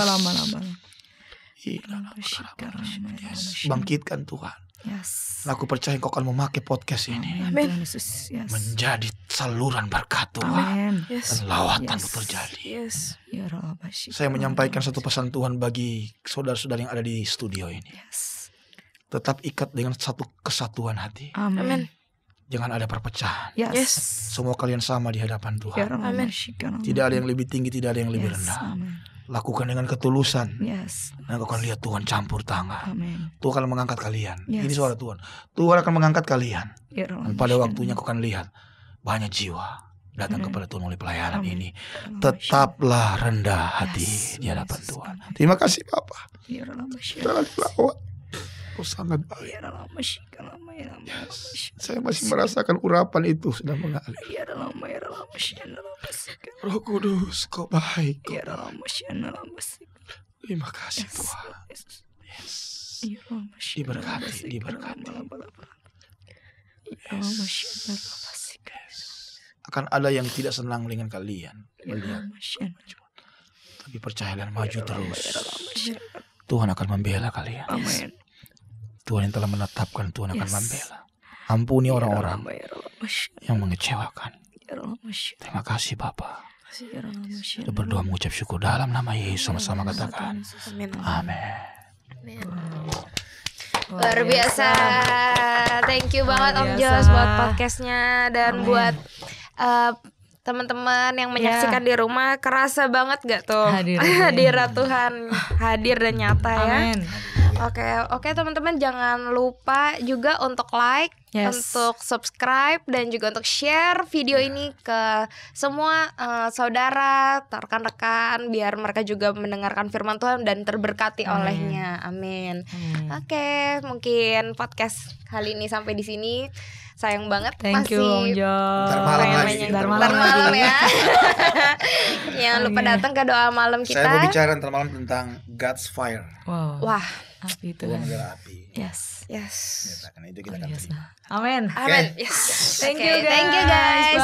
Bangkitkan Tuhan. Aku percaya Engkau akan memakai podcast ini menjadi saluran berkat Tuhan. Dan lawatan terjadi. Saya menyampaikan satu pesan Tuhan bagi saudara-saudara yang ada di studio ini. Tetap ikat dengan satu kesatuan hati. Amin. Jangan ada perpecahan. Semua kalian sama di hadapan Tuhan. Tidak ada yang lebih tinggi, tidak ada yang lebih rendah. Lakukan dengan ketulusan. Dan kau akan lihat Tuhan campur tangan. Tuhan akan mengangkat kalian. Ini suara Tuhan. Tuhan akan mengangkat kalian. Dan pada waktunya kau akan lihat banyak jiwa datang kepada Tuhan oleh pelayanan ini. Tetaplah rendah hati di hadapan Tuhan. Terima kasih Bapa. Jangan dilawat. Kau sangat baik. Saya masih merasakan urapan itu sedang mengalir. Roh Kudus, kau baik. Terima kasih Tuhan. Diberkati. Akan ada yang tidak senang dengan kalian melihat. Tapi percaya dan maju terus. Tuhan akan membela kalian. Tuhan yang telah menetapkan, Tuhan akan membela. Ampuni orang-orang yang mengecewakan. Terima kasih Bapa. Kita berdoa mengucap syukur dalam nama Yesus, sama-sama katakan amin. Luar biasa. Thank you banget Om Jos buat podcastnya. Dan buat teman-teman yang menyaksikan di rumah, kerasa banget gak tuh hadirat Tuhan hadir dan nyata ya. Oke teman-teman, jangan lupa juga untuk like, untuk subscribe, dan juga untuk share video ini ke semua saudara, rekan-rekan, biar mereka juga mendengarkan firman Tuhan dan terberkati olehnya. Amin. Oke, mungkin podcast kali ini sampai di sini. Sayang banget Thank you Om Jos. Ntar malam ya. Jangan lupa datang ke doa malam kita. Saya mau bicara ntar malam tentang God's fire. Wah, api itu Tuhan adalah api. Yes. Karena itu kita akan terima. Amin. Yes. Thank you guys.